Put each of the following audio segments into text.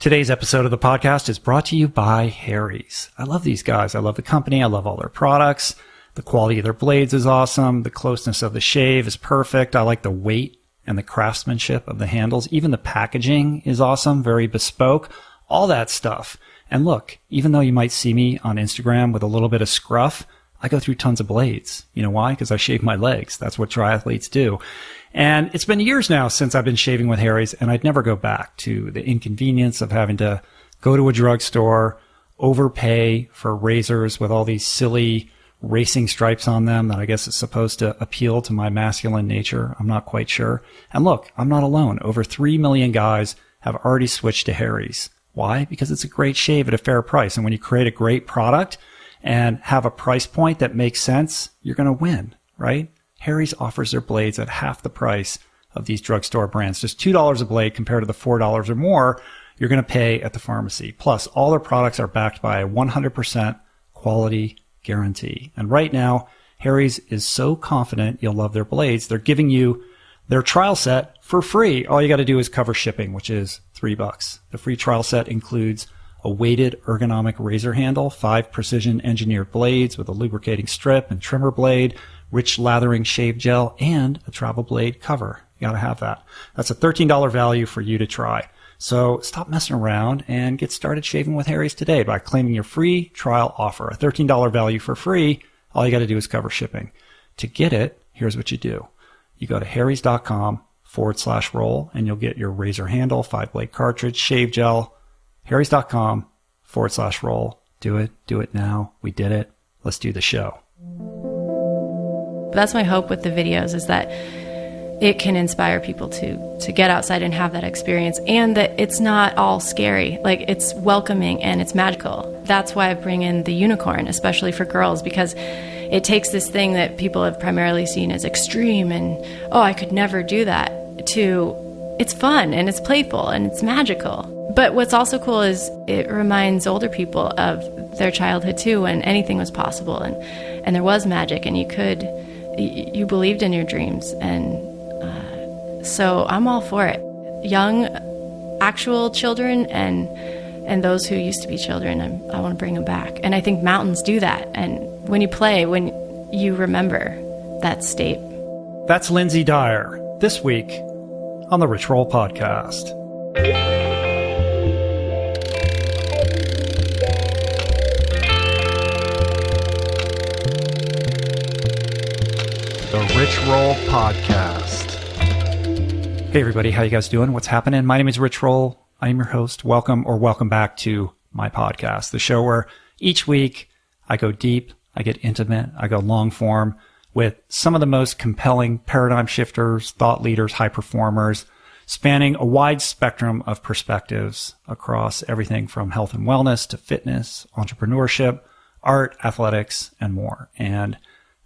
Today's episode of the podcast is brought to you by Harry's. I love these guys. I love the company. I love all their products. The quality of their blades is awesome. The closeness of the shave is perfect. I like the weight and the craftsmanship of the handles. Even the packaging is awesome, very bespoke, all that stuff. And look, even though you might see me on Instagram with a little bit of scruff, I go through tons of blades. You know why? Because I shave my legs. That's what triathletes do. And it's been years now since I've been shaving with Harry's, and I'd never go back to the inconvenience of having to go to a drugstore, overpay for razors with all these silly racing stripes on them that I guess is supposed to appeal to my masculine nature. I'm not quite sure. And look, I'm not alone. Over 3 million guys have already switched to Harry's. Why? Because it's a great shave at a fair price. And when you create a great product and have a price point that makes sense, you're going to win, right? Harry's offers their blades at half the price of these drugstore brands. Just $2 a blade compared to the $4 or more you're going to pay at the pharmacy. Plus, all their products are backed by a 100% quality guarantee. And right now, Harry's is so confident you'll love their blades, they're giving you their trial set for free. All you got to do is cover shipping, which is $3. The free trial set includes a weighted ergonomic razor handle, 5 precision engineered blades with a lubricating strip and trimmer blade, rich lathering shave gel, and a travel blade cover. You got to have that. That's a $13 value for you to try. So stop messing around and get started shaving with Harry's today by claiming your free trial offer. A $13 value for free. All you got to do is cover shipping. To get it, here's what you do. You go to harrys.com/roll and you'll get your razor handle, 5-blade cartridge, shave gel. harrys.com/roll. Do it now. We did it. Let's do the show. That's my hope with the videos, is that it can inspire people to get outside and have that experience, and that it's not all scary. Like, it's welcoming and it's magical. That's why I bring in the unicorn, especially for girls, because it takes this thing that people have primarily seen as extreme and, oh, I could never do that, to it's fun and it's playful and it's magical. But what's also cool is it reminds older people of their childhood too, when anything was possible and there was magic and you believed in your dreams. And so I'm all for it. Young, actual children and those who used to be children, I want to bring them back. And I think mountains do that. And when you play, when you remember that state. That's Lynsey Dyer this week on the Rich Roll Podcast. The Rich Roll Podcast. Hey everybody, how you guys doing? What's happening? My name is Rich Roll. I am your host. Welcome back to my podcast, the show where each week I go deep, I get intimate, I go long form with some of the most compelling paradigm shifters, thought leaders, high performers, spanning a wide spectrum of perspectives across everything from health and wellness to fitness, entrepreneurship, art, athletics, and more. And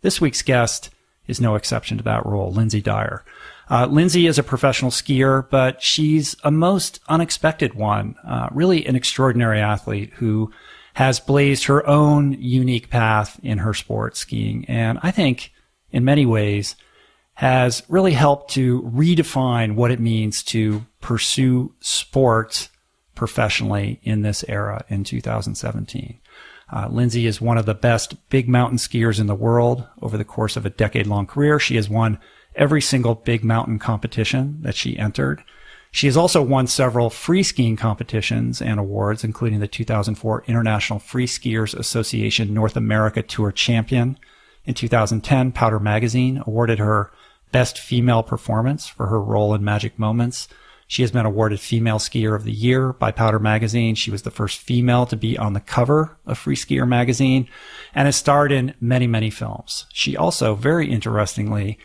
this week's guest is no exception to that rule, Lynsey Dyer. Lynsey is a professional skier, but she's a most unexpected one, really an extraordinary athlete who has blazed her own unique path in her sport, skiing, and I think in many ways has really helped to redefine what it means to pursue sport professionally in this era in 2017. Lynsey is one of the best big mountain skiers in the world. Over the course of a decade-long career, she has won every single big mountain competition that she entered. She has also won several free skiing competitions and awards, including the 2004 International Free Skiers Association North America Tour Champion. In 2010, Powder Magazine awarded her Best Female Performance for her role in Magic Moments. She has been awarded Female Skier of the Year by Powder Magazine. She was the first female to be on the cover of Free Skier magazine and has starred in many, many films. She also, very interestingly,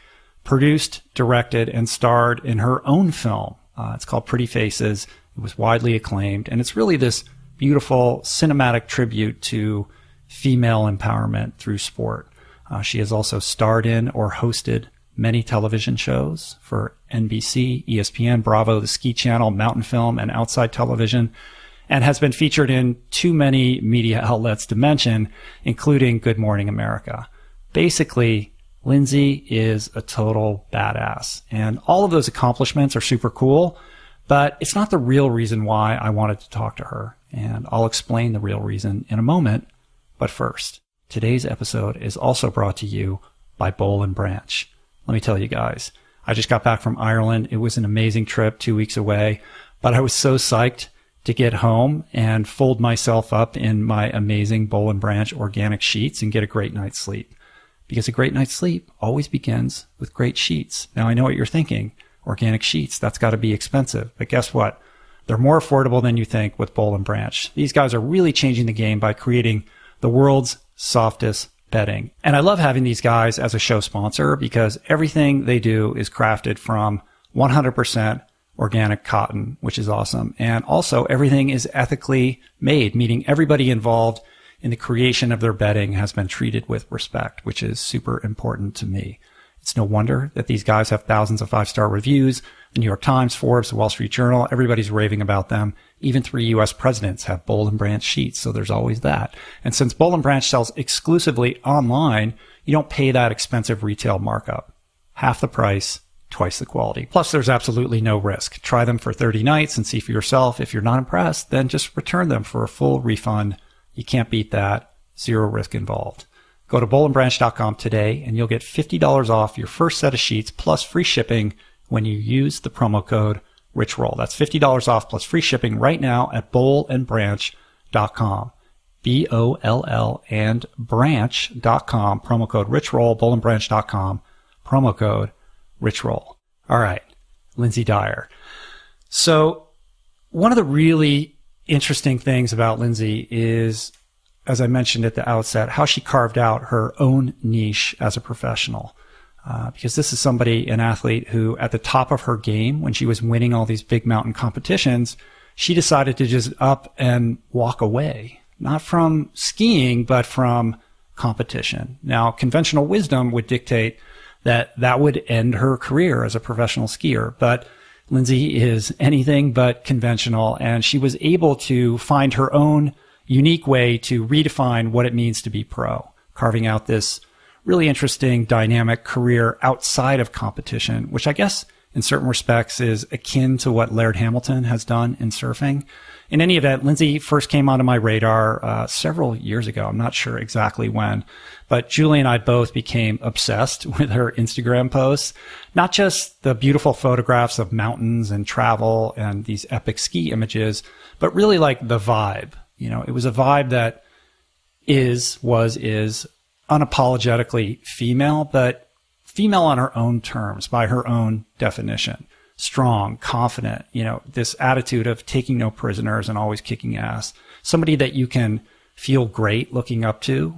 produced, directed, and starred in her own film. It's called Pretty Faces. It was widely acclaimed, and it's really this beautiful cinematic tribute to female empowerment through sport. She has also starred in or hosted many television shows for NBC, ESPN, Bravo, the Ski Channel, Mountain Film, and Outside Television, and has been featured in too many media outlets to mention, including Good Morning America. Basically, Lynsey is a total badass, and all of those accomplishments are super cool, But it's not the real reason why I wanted to talk to her, and I'll explain the real reason in a moment. But first, today's episode is also brought to you by Boll and Branch. Let me tell you guys, I just got back from Ireland. It was an amazing trip, 2 weeks away, but I was so psyched to get home and fold myself up in my amazing Boll and Branch organic sheets and get a great night's sleep. Because a great night's sleep always begins with great sheets. Now, I know what you're thinking. Organic sheets, that's got to be expensive. But guess what? They're more affordable than you think with Boll and Branch. These guys are really changing the game by creating the world's softest bedding. And I love having these guys as a show sponsor because everything they do is crafted from 100% organic cotton, which is awesome. And also everything is ethically made, meaning everybody involved in the creation of their bedding has been treated with respect, which is super important to me. It's no wonder that these guys have thousands of 5-star reviews. The New York Times, Forbes, the Wall Street Journal, everybody's raving about them. Even 3 U.S. presidents have Boll and Branch sheets, so there's always that. And since Boll and Branch sells exclusively online, you don't pay that expensive retail markup. Half the price, twice the quality. Plus, there's absolutely no risk. Try them for 30 nights and see for yourself. If you're not impressed, then just return them for a full refund. You can't beat that. Zero risk involved. Go to bollandbranch.com today and you'll get $50 off your first set of sheets plus free shipping when you use the promo code RichRoll. That's $50 off plus free shipping right now at bollandbranch.com. BOLL and branch.com. Promo code RichRoll, bollandbranch.com. Promo code RichRoll. All right, Lynsey Dyer. So one of the really interesting things about Lynsey is, as I mentioned at the outset, how she carved out her own niche as a professional. Because this is somebody, an athlete who at the top of her game, when she was winning all these big mountain competitions, she decided to just up and walk away, not from skiing, but from competition. Now, conventional wisdom would dictate that that would end her career as a professional skier, but Lynsey is anything but conventional, and she was able to find her own unique way to redefine what it means to be pro, carving out this really interesting dynamic career outside of competition, which I guess in certain respects is akin to what Laird Hamilton has done in surfing. In any event, Lynsey first came onto my radar several years ago. I'm not sure exactly when, but Julie and I both became obsessed with her Instagram posts, not just the beautiful photographs of mountains and travel and these epic ski images, but really like the vibe. You know, it was a vibe that is unapologetically female, but female on her own terms, by her own definition. Strong, confident, you know, this attitude of taking no prisoners and always kicking ass. Somebody that you can feel great looking up to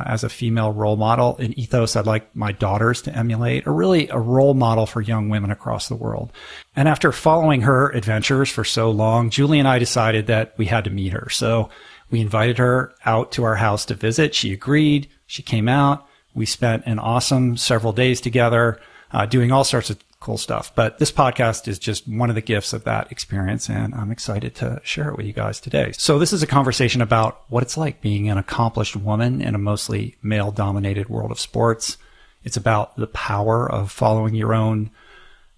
as a female role model, an ethos I'd like my daughters to emulate, or really a role model for young women across the world. And after following her adventures for so long, Julie and I decided that we had to meet her. So we invited her out to our house to visit. She agreed. She came out. We spent an awesome several days together doing all sorts of cool stuff. But this podcast is just one of the gifts of that experience, and I'm excited to share it with you guys today. So this is a conversation about what it's like being an accomplished woman in a mostly male-dominated world of sports. It's about the power of following your own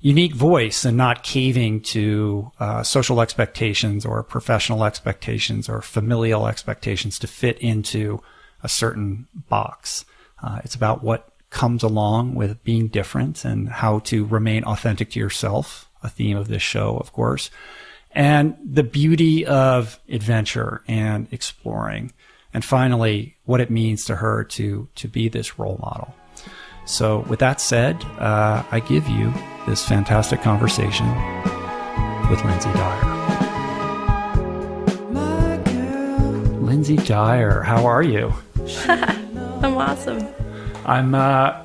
unique voice and not caving to social expectations or professional expectations or familial expectations to fit into a certain box. It's about what comes along with being different and how to remain authentic to yourself, a theme of this show, of course, and the beauty of adventure and exploring, and finally, what it means to her to be this role model. So with that said, I give you this fantastic conversation with Lynsey Dyer. Lynsey Dyer, how are you? I'm awesome. I'm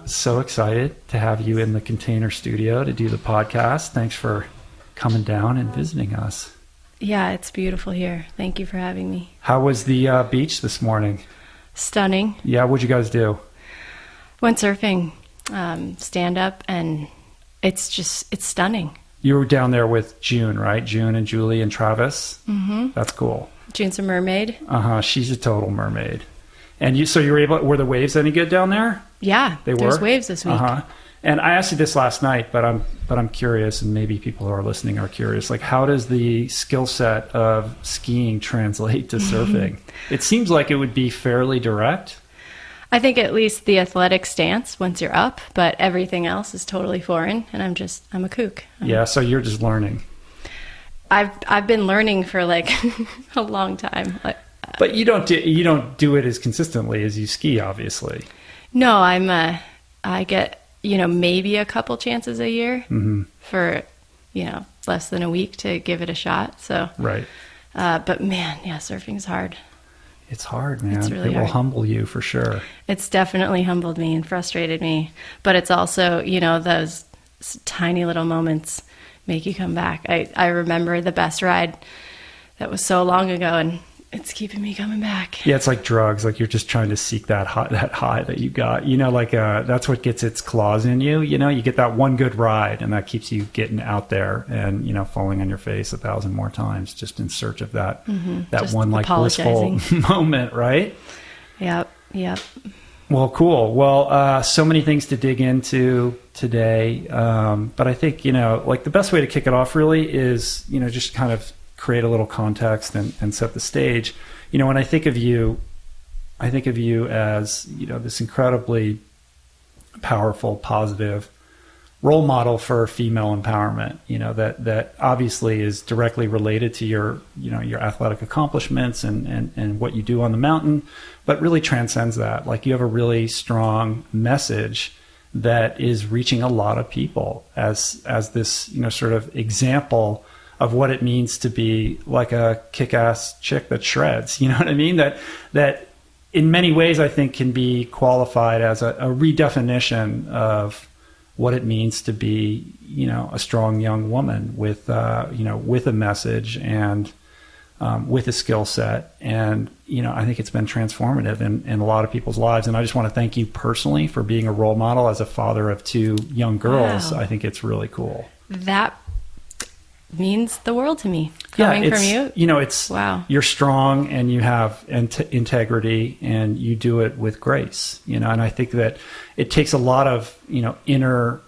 so excited to have you in the Container Studio to do the podcast. Thanks for coming down and visiting us. Yeah, it's beautiful here. Thank you for having me. How was the beach this morning? Stunning. Yeah, what'd you guys do? Went surfing, stand up, and it's stunning. You were down there with June, right? June and Julie and Travis? Mm-hmm. That's cool. June's a mermaid. Uh-huh. She's a total mermaid. And so you were the waves any good down there? Yeah, they were. There's waves this week. Uh-huh. And I asked you this last night, but I'm curious, and maybe people who are listening are curious. Like, how does the skill set of skiing translate to surfing? It seems like it would be fairly direct. I think at least the athletic stance once you're up, but everything else is totally foreign, and I'm a kook. So you're just learning. I've been learning for like a long time. But you don't do it as consistently as you ski, obviously. No, I get, maybe a couple chances a year for, less than a week to give it a shot. So, right. But man, surfing's hard. It's hard, man. It's really it will humble you for sure. It's definitely humbled me and frustrated me. But it's also, those tiny little moments make you come back. I remember the best ride that was so long ago, and it's keeping me coming back. Yeah, it's like drugs. Like you're just trying to seek that high that you got. That's what gets its claws in you. You get that one good ride, and that keeps you getting out there and falling on your face 1,000 more times just in search of that just one like blissful moment, right? Yep. Well, cool. Well, so many things to dig into today, but I think the best way to kick it off really is just kind of create a little context and set the stage. When I think of you as, this incredibly powerful, positive role model for female empowerment, that obviously is directly related to your athletic accomplishments and what you do on the mountain, but really transcends that. Like you have a really strong message that is reaching a lot of people as this, sort of example of what it means to be like a kick-ass chick that shreds. You know what I mean? That in many ways I think can be qualified as a redefinition of what it means to be, a strong young woman with a message and with a skill set. And, I think it's been transformative in a lot of people's lives. And I just want to thank you personally for being a role model as a father of 2 young girls. Wow. I think it's really cool. That means the world to me. Coming from you. It's, wow. You're strong and you have integrity and you do it with grace, and I think that it takes a lot of, inner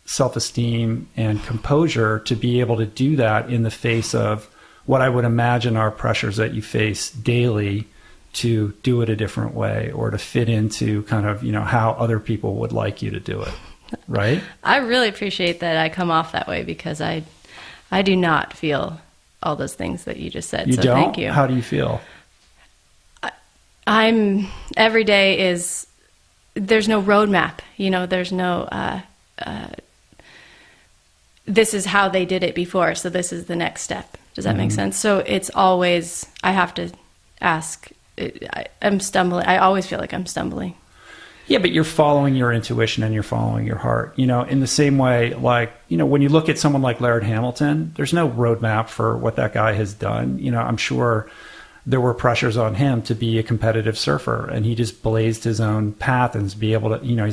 self-esteem and composure to be able to do that in the face of what I would imagine are pressures that you face daily to do it a different way or to fit into kind of, how other people would like you to do it. Right. I really appreciate that I come off that way because I do not feel all those things that you just said. You so don't? Thank you. How do you feel? Every day is, there's no roadmap, there's no, this is how they did it before, so this is the next step. Does that make sense? So it's always, I have to ask, I'm stumbling. I always feel like I'm stumbling. Yeah, but you're following your intuition and you're following your heart. In the same way, like, when you look at someone like Laird Hamilton, there's no roadmap for what that guy has done. I'm sure there were pressures on him to be a competitive surfer, and he just blazed his own path and he's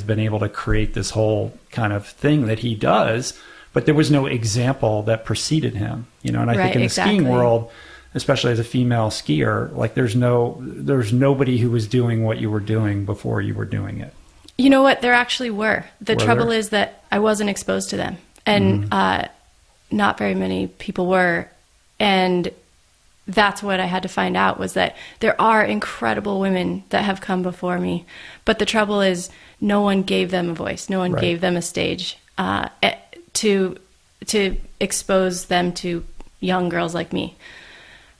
been able to create this whole kind of thing that he does, but there was no example that preceded him, and I think in the skiing world, especially as a female skier, like there's nobody who was doing what you were doing before you were doing it. You know what? There actually were. The trouble is that I wasn't exposed to them, and not very many people were. And that's what I had to find out, was that there are incredible women that have come before me. But the trouble is no one gave them a voice. No one gave them a stage to expose them to young girls like me,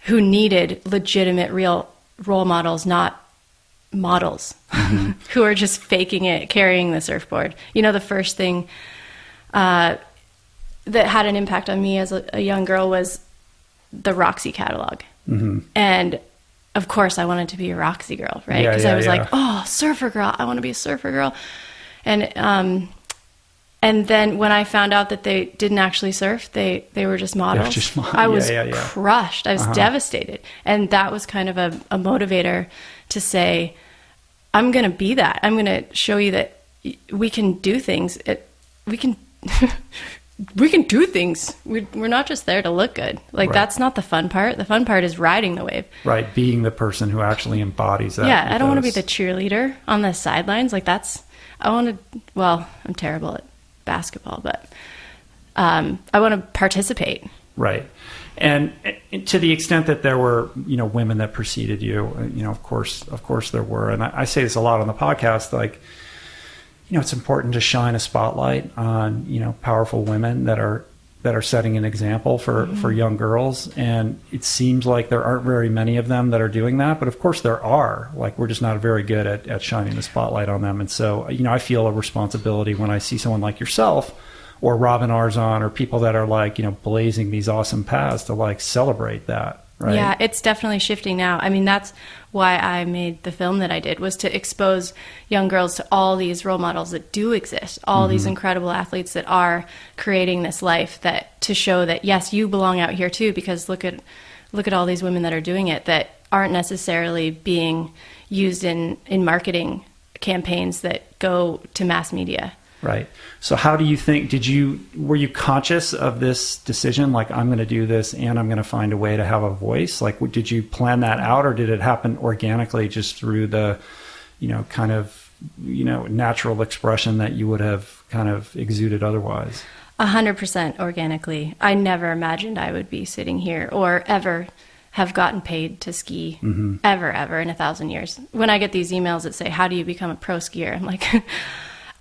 who needed legitimate, real role models, not models who are just faking it, carrying the surfboard. The first thing that had an impact on me as a young girl was the Roxy catalog. And of course I wanted to be a Roxy girl, right? Because I was like, oh, surfer girl, I want to be a surfer girl. And then when I found out that they didn't actually surf, they were just models. I was crushed. I was devastated. And that was kind of a motivator to say, I'm going to be that. I'm going to show you that we can do things. We can do things. We're not just there to look good. That's not the fun part. The fun part is riding the wave. Right. Being the person who actually embodies that. Yeah. I don't want to be the cheerleader on the sidelines. Well, I'm terrible at basketball, but I want to participate. Right. And to the extent that there were, women that preceded you, of course there were. And I say this a lot on the podcast, like, it's important to shine a spotlight on, powerful women that are setting an example for young girls. And it seems like there aren't very many of them that are doing that. But of course there are. Like, we're just not very good at shining the spotlight on them. And so, I feel a responsibility when I see someone like yourself or Robin Arzon or people that are like, blazing these awesome paths to like celebrate that. Right? Yeah, it's definitely shifting now. I mean, that's why I made the film that I did, was to expose young girls to all these role models that do exist, all these incredible athletes that are creating this life, that to show that, yes, you belong out here too, because look at all these women that are doing it that aren't necessarily being used in marketing campaigns that go to mass media. Right. So how do you think, were you conscious of this decision? Like, I'm going to do this and I'm going to find a way to have a voice. Like, did you plan that out, or did it happen organically just through the, kind of, natural expression that you would have kind of exuded otherwise? 100% organically. I never imagined I would be sitting here or ever have gotten paid to ski ever in 1,000 years. When I get these emails that say, how do you become a pro skier? I'm like,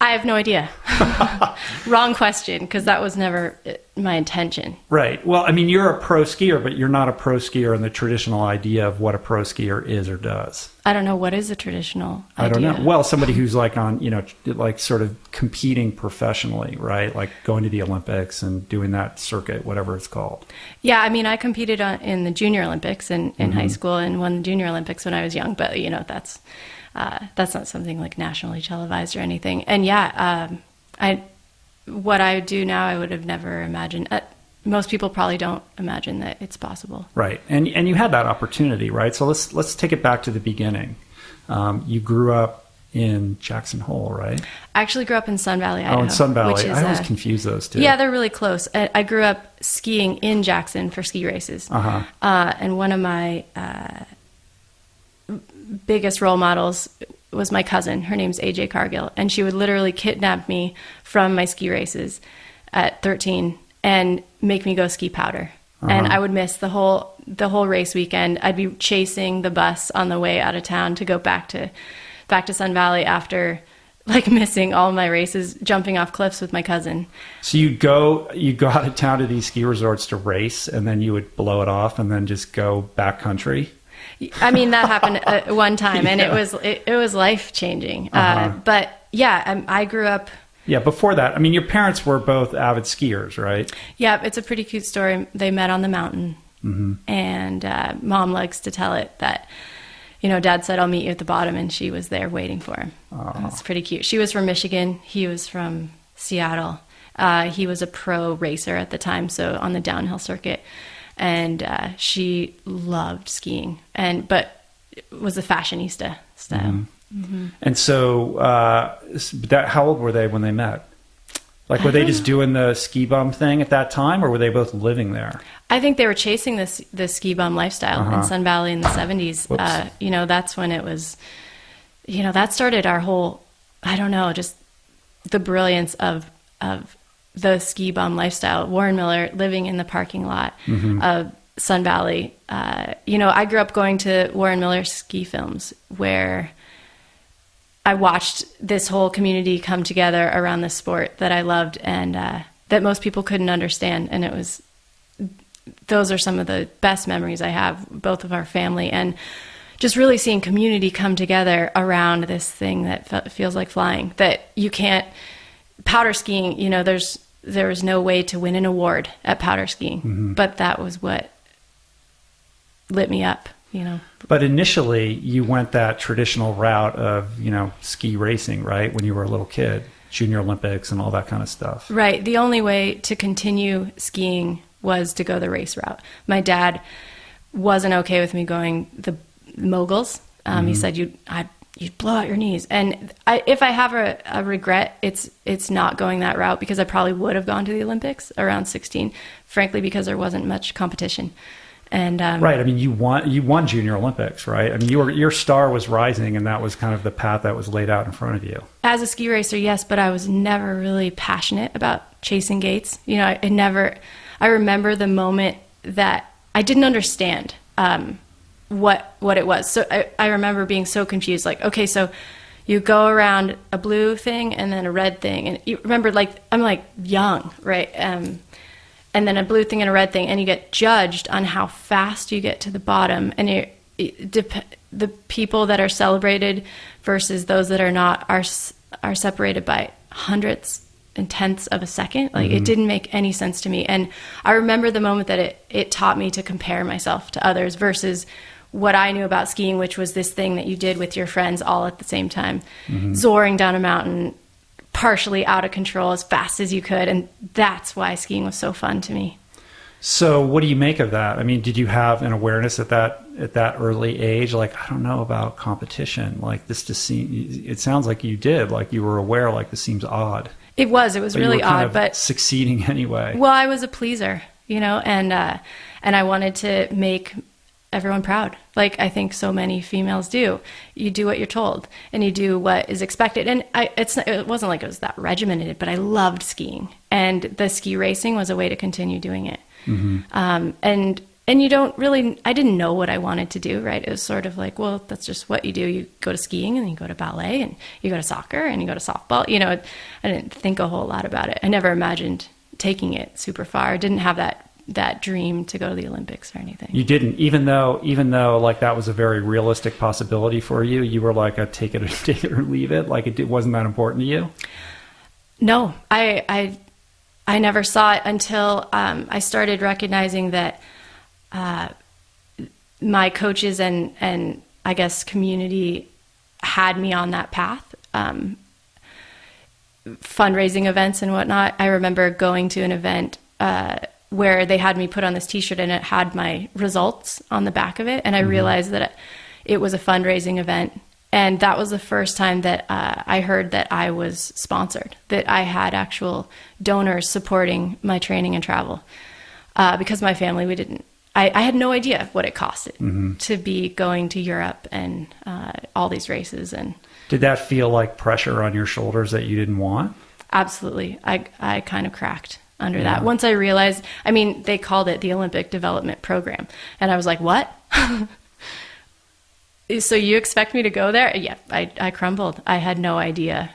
I have no idea. Wrong question, because that was never my intention. Right. Well, I mean, you're a pro skier, but you're not a pro skier in the traditional idea of what a pro skier is or does. I don't know. What is a traditional idea? I don't know. Well, somebody who's like on, like sort of competing professionally, right? Like going to the Olympics and doing that circuit, whatever it's called. Yeah. I mean, I competed in the Junior Olympics in high school and won the Junior Olympics when I was young, but that's not something like nationally televised or anything. And what I do now, I would have never imagined. Most people probably don't imagine that it's possible. Right. And you had that opportunity, right? So let's take it back to the beginning. You grew up in Jackson Hole, right? I actually grew up in Sun Valley, Idaho. Oh, in Sun Valley. I always confuse those two. Yeah, they're really close. I grew up skiing in Jackson for ski races. And one of my biggest role models was my cousin. Her name's AJ Cargill, and she would literally kidnap me from my ski races at 13 and make me go ski powder. And I would miss the whole race weekend. I'd be chasing the bus on the way out of town to go back to Sun Valley after like missing all my races, jumping off cliffs with my cousin. So you go out of town to these ski resorts to race, and then you would blow it off and then just go backcountry? I mean, that happened one time, and it was life changing. But yeah, I grew up. Yeah, before that, I mean, your parents were both avid skiers, right? Yeah, it's a pretty cute story. They met on the mountain, and Mom likes to tell it that, Dad said, "I'll meet you at the bottom," and she was there waiting for him. It's pretty cute. She was from Michigan. He was from Seattle. He was a pro racer at the time, so on the downhill circuit. And she loved skiing, but was a fashionista style. And so, how old were they when they met? Like, were they just doing the ski bum thing at that time, or were they both living there? I think they were chasing the ski bum lifestyle in Sun Valley in the 70s. That's when it was, that started our whole, I don't know, just the brilliance of the ski bum lifestyle. Warren Miller living in the parking lot of Sun Valley. I grew up going to Warren Miller ski films where I watched this whole community come together around this sport that I loved and that most people couldn't understand. And those are some of the best memories I have, both of our family and just really seeing community come together around this thing that feels like flying, that you can't. Powder skiing, there was no way to win an award at powder skiing, but that was what lit me up, But initially you went that traditional route of, ski racing, right? When you were a little kid, Junior Olympics and all that kind of stuff. Right. The only way to continue skiing was to go the race route. My dad wasn't okay with me going the moguls. He said, you'd blow out your knees. And if I have a regret, it's not going that route, because I probably would have gone to the Olympics around 16, frankly, because there wasn't much competition. And right. I mean, you won Junior Olympics, right? I mean, your star was rising, and that was kind of the path that was laid out in front of you. As a ski racer, yes, but I was never really passionate about chasing gates. You know, I remember the moment that I didn't understand what it was. So I remember being so confused, like, okay, so you go around a blue thing and then a red thing. And you remember, like, I'm like young, right? And then a blue thing and a red thing, and you get judged on how fast you get to the bottom. And the people that are celebrated versus those that are not are separated by hundredths and tenths of a second. Like, it didn't make any sense to me. And I remember the moment that it taught me to compare myself to others versus what I knew about skiing, which was this thing that you did with your friends all at the same time, soaring down a mountain, partially out of control as fast as you could. And that's why skiing was so fun to me. So what do you make of that? I mean, did you have an awareness at that early age? Like, I don't know about competition. Like, this just it sounds like you did. Like, you were aware, like, this seems odd. It was really odd, but succeeding anyway. Well, I was a pleaser, you know, and I wanted to make everyone proud. Like, I think so many females do. You do what you're told and you do what is expected. And it wasn't like it was that regimented, but I loved skiing, and the ski racing was a way to continue doing it. And you don't really, I didn't know what I wanted to do, right? It was sort of like, well, that's just what you do. You go to skiing and you go to ballet and you go to soccer and you go to softball. You know, I didn't think a whole lot about it. I never imagined taking it super far. I didn't have that dream to go to the Olympics or anything. You didn't, even though like that was a very realistic possibility for you. You were like a take it or leave it. Like, it wasn't that important to you. No, I never saw it until I started recognizing that my coaches and I guess community had me on that path. Fundraising events and whatnot. I remember going to an event where they had me put on this t-shirt and it had my results on the back of it. And I realized that it was a fundraising event. And that was the first time that I heard that I was sponsored, that I had actual donors supporting my training and travel. Because my family, I had no idea what it costed to be going to Europe and all these races. And did that feel like pressure on your shoulders that you didn't want? Absolutely. I kind of cracked under that. Once I realized, I mean, they called it the Olympic Development Program. And I was like, what? So you expect me to go there? Yeah, I crumbled. I had no idea.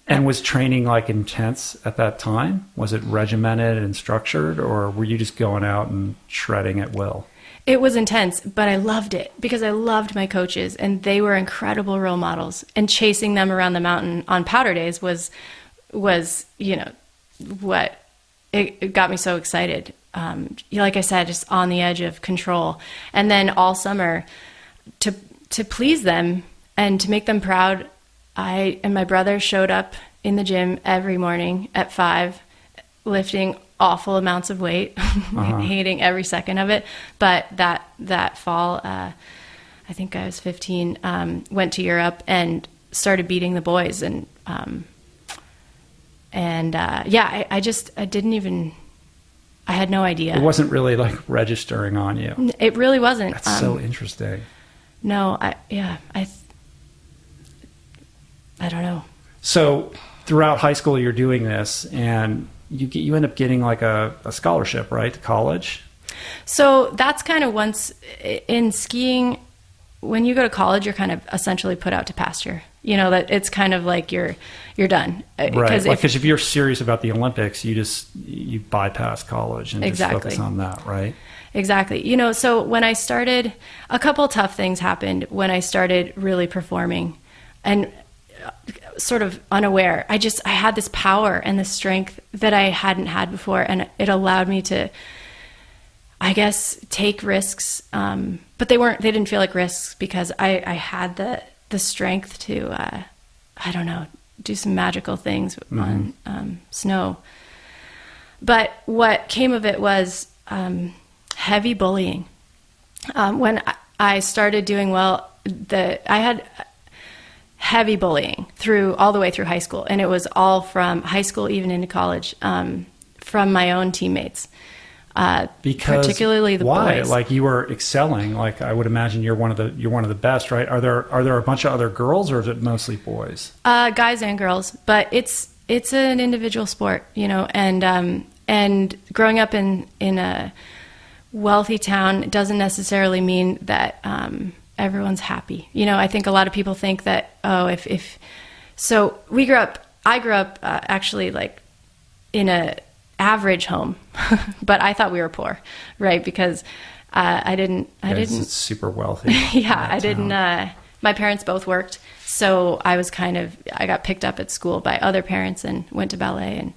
And was training like intense at that time? Was it regimented and structured, or were you just going out and shredding at will? It was intense, but I loved it because I loved my coaches and they were incredible role models, and chasing them around the mountain on powder days was, you know, what it got me so excited. Like I said, just on the edge of control. And then all summer, to please them and to make them proud, I and my brother showed up in the gym every morning at 5, lifting awful amounts of weight, hating every second of it. But that fall, I think I was 15, went to Europe and started beating the boys. And I didn't even, I had no idea. It wasn't really like registering on you. It really wasn't. That's so interesting. No, I don't know. So throughout high school, you're doing this, and you end up getting like a scholarship, right, to college? So that's kind of, once in skiing, when you go to college, you're kind of essentially put out to pasture. You know, that it's kind of like you're done. Right, because if you're serious about the Olympics, you bypass college and just focus on that, right? Exactly. You know, so when I started, a couple tough things happened when I started really performing, and sort of unaware. I had this power and this strength that I hadn't had before, and it allowed me to, I guess, take risks. But they didn't feel like risks because I had the strength to, I don't know, do some magical things on snow. But what came of it was heavy bullying. When I started doing well, I had heavy bullying all the way through high school, and it was all from high school even into college, from my own teammates. Because particularly the why? boys. Like you were excelling. Like I would imagine you're one of the best, right? Are there a bunch of other girls, or is it mostly boys? Guys and girls, but it's an individual sport, and growing up in a wealthy town doesn't necessarily mean that everyone's happy. I think a lot of people think that, so I grew up actually like in a average home, but I thought we were poor, right? Because I didn't. It's super wealthy. Yeah, I didn't. My parents both worked, so I got picked up at school by other parents and went to ballet.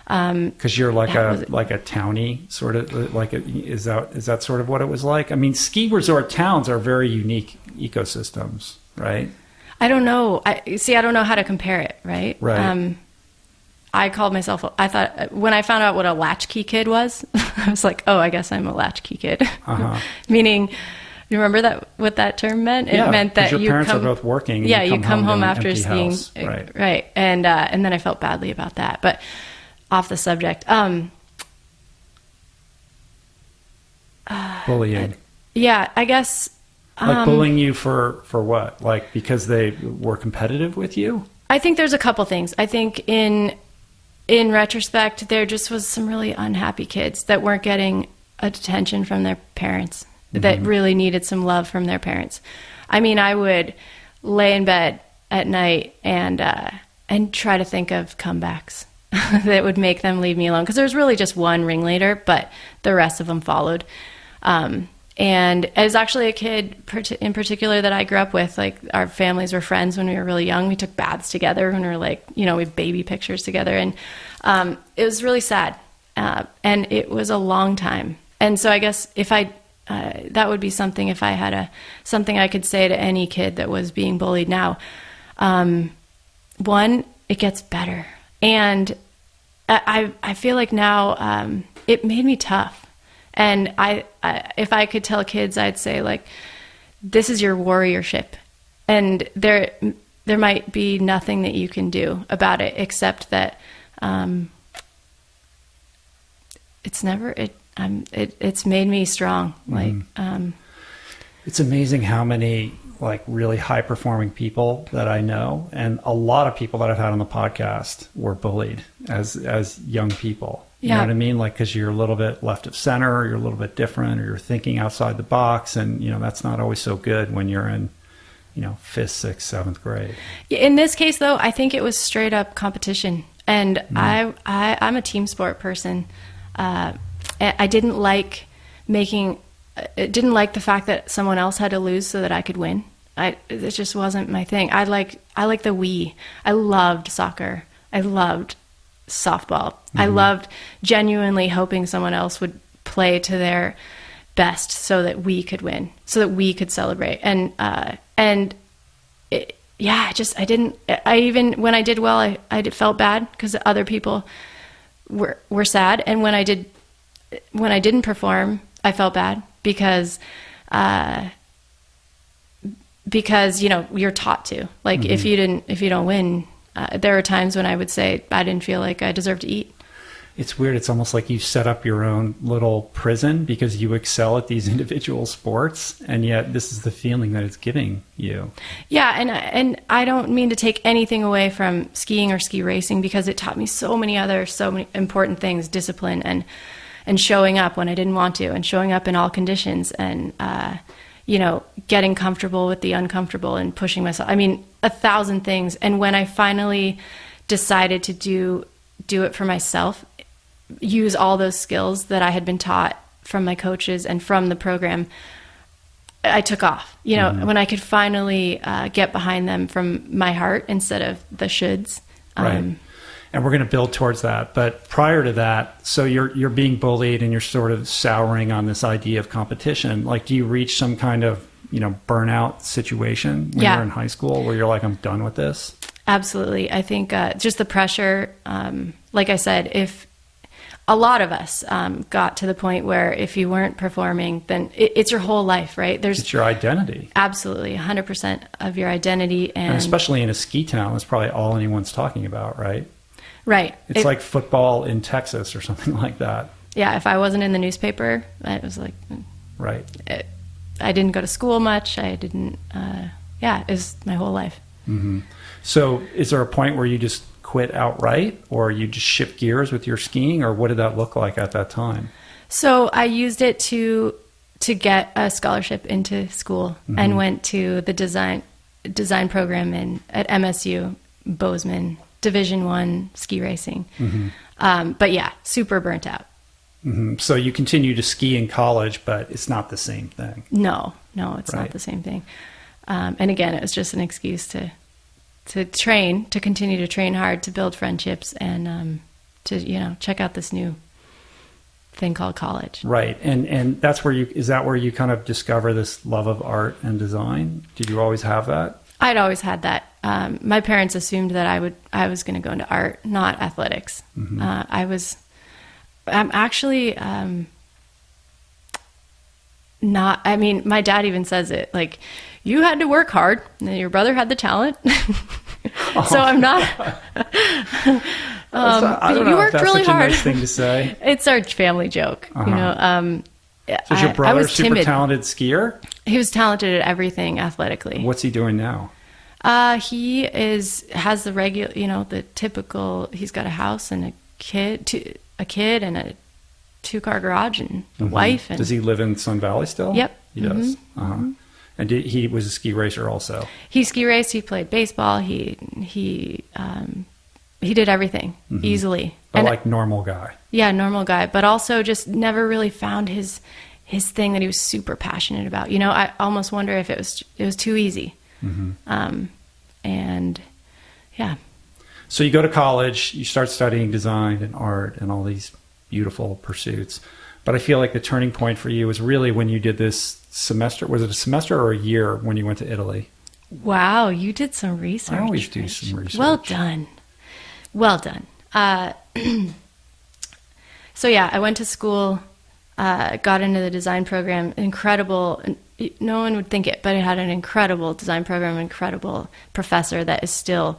And because you're like a townie sort of, is that sort of what it was like? I mean, ski resort towns are very unique ecosystems, right? I don't know. I don't know how to compare it, right? Right. I thought when I found out what a latchkey kid was, I was like, oh, I guess I'm a latchkey kid. Uh-huh. Meaning, you remember what that term meant? It meant that your parents are both working. Yeah, you come home after skiing. House. Right. Right. And then I felt badly about that. But off the subject. Bullying. Yeah, I guess. Like bullying you for what? Like because they were competitive with you? I think there's a couple things. I think in retrospect, there just was some really unhappy kids that weren't getting attention from their parents, that really needed some love from their parents. I mean, I would lay in bed at night and try to think of comebacks that would make them leave me alone. Because there was really just one ringleader, but the rest of them followed. And it was actually a kid in particular that I grew up with. Like, our families were friends when we were really young. We took baths together when we were like, we have baby pictures together. And it was really sad. And it was a long time. And so I guess if that would be something, if I had something I could say to any kid that was being bullied now. One, it gets better. And I feel like now it made me tough. And if I could tell kids, I'd say, like, this is your warriorship. And there might be nothing that you can do about it, except that it's made me strong. Like, it's amazing how many like really high performing people that I know, and a lot of people that I've had on the podcast were bullied as young people. You know what I mean? Like, because you're a little bit left of center, or you're a little bit different, or you're thinking outside the box, and that's not always so good when you're in 5th, 6th, 7th grade. In this case, though, I think it was straight up competition, and I'm a team sport person. I didn't like the fact that someone else had to lose so that I could win. It just wasn't my thing. I like the we. I loved soccer. I loved softball. I loved genuinely hoping someone else would play to their best so that we could win, so that we could celebrate. And even when I did well, I felt bad because other people were sad. And when I didn't perform, I felt bad because you're taught to, like, if you don't win, there are times when I would say I didn't feel like I deserved to eat. It's weird. It's almost like you set up your own little prison because you excel at these individual sports, and yet this is the feeling that it's giving you. Yeah, and I don't mean to take anything away from skiing or ski racing, because it taught me so many important things, discipline and showing up when I didn't want to, and showing up in all conditions, and getting comfortable with the uncomfortable and pushing myself. I mean, 1,000 things. And when I finally decided to do it for myself, use all those skills that I had been taught from my coaches and from the program, I took off. When I could finally get behind them from my heart instead of the shoulds. Right. And we're going to build towards that. But prior to that, so you're being bullied and you're sort of souring on this idea of competition. Like, do you reach some kind of, burnout situation when you're in high school where you're like, I'm done with this? Absolutely. I think just the pressure, like I said, if a lot of us got to the point where if you weren't performing, then it's your whole life, right? It's your identity. Absolutely. 100% of your identity. And especially in a ski town, that's probably all anyone's talking about, right? Right. It's like football in Texas or something like that. Yeah, if I wasn't in the newspaper, it was like, Right. I didn't go to school much. I didn't, it was my whole life. Mm-hmm. So is there a point where you just quit outright, or you just shift gears with your skiing, or what did that look like at that time? So I used it to get a scholarship into school, and went to the design program at MSU, Bozeman, Division I ski racing. But yeah, super burnt out. So you continue to ski in college, but it's not the same thing. No, it's not the same thing. And again, it was just an excuse to continue to train hard, to build friendships, and to check out this new thing called college. Right. And that's where is that where you kind of discover this love of art and design? Did you always have that? I'd always had that. My parents assumed that I was going to go into art, not athletics. I'm actually not, I mean, my dad even says it, like, you had to work hard and your brother had the talent. So I'm not, I don't know, you worked that's really such hard. a nice thing to say. It's our family joke, So is your I brother was super timid. talented skier? He was talented at everything athletically. What's he doing now? He has the regular, the typical, he's got a house and a kid and a 2-car garage and a wife. And Does he live in Sun Valley still? Yep. He does. And he was a ski racer also? He ski raced, he played baseball, he did everything easily. But and like normal guy. Yeah, normal guy, but also just never really found his thing that he was super passionate about. I almost wonder if it was too easy. And yeah. So you go to college, you start studying design and art and all these beautiful pursuits. But I feel like the turning point for you was really when you did this semester. Was it a semester or a year when you went to Italy? Wow, you did some research. I always do some research. Well done. So yeah, I went to school, got into the design program. Incredible. No one would think it, but it had an incredible design program, incredible professor that is still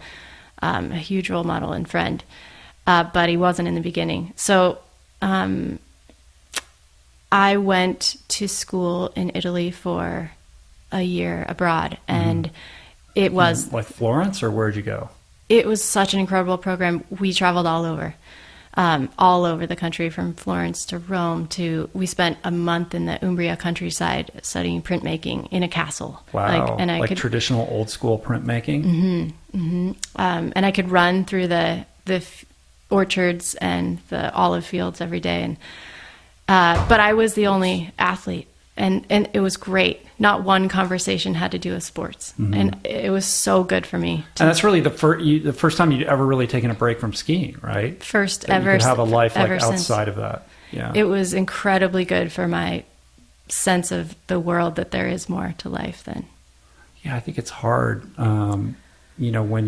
a huge role model and friend. But he wasn't in the beginning. So I went to school in Italy for a year abroad, and it was like Florence, or where'd you go? It was such an incredible program. We traveled all over the country, from Florence to Rome we spent a month in the Umbria countryside studying printmaking in a castle. Wow. Like traditional old school printmaking? And I could run through the orchards and the olive fields every day. And but I was the only athlete, and it was great. Not one conversation had to do with sports, and it was so good for me. And that's really the first time you'd ever really taken a break from skiing, right? First that ever. You could have a life like since. outside of that. Yeah. It was incredibly good for my sense of the world, that there is more to life than. Yeah, I think it's hard. When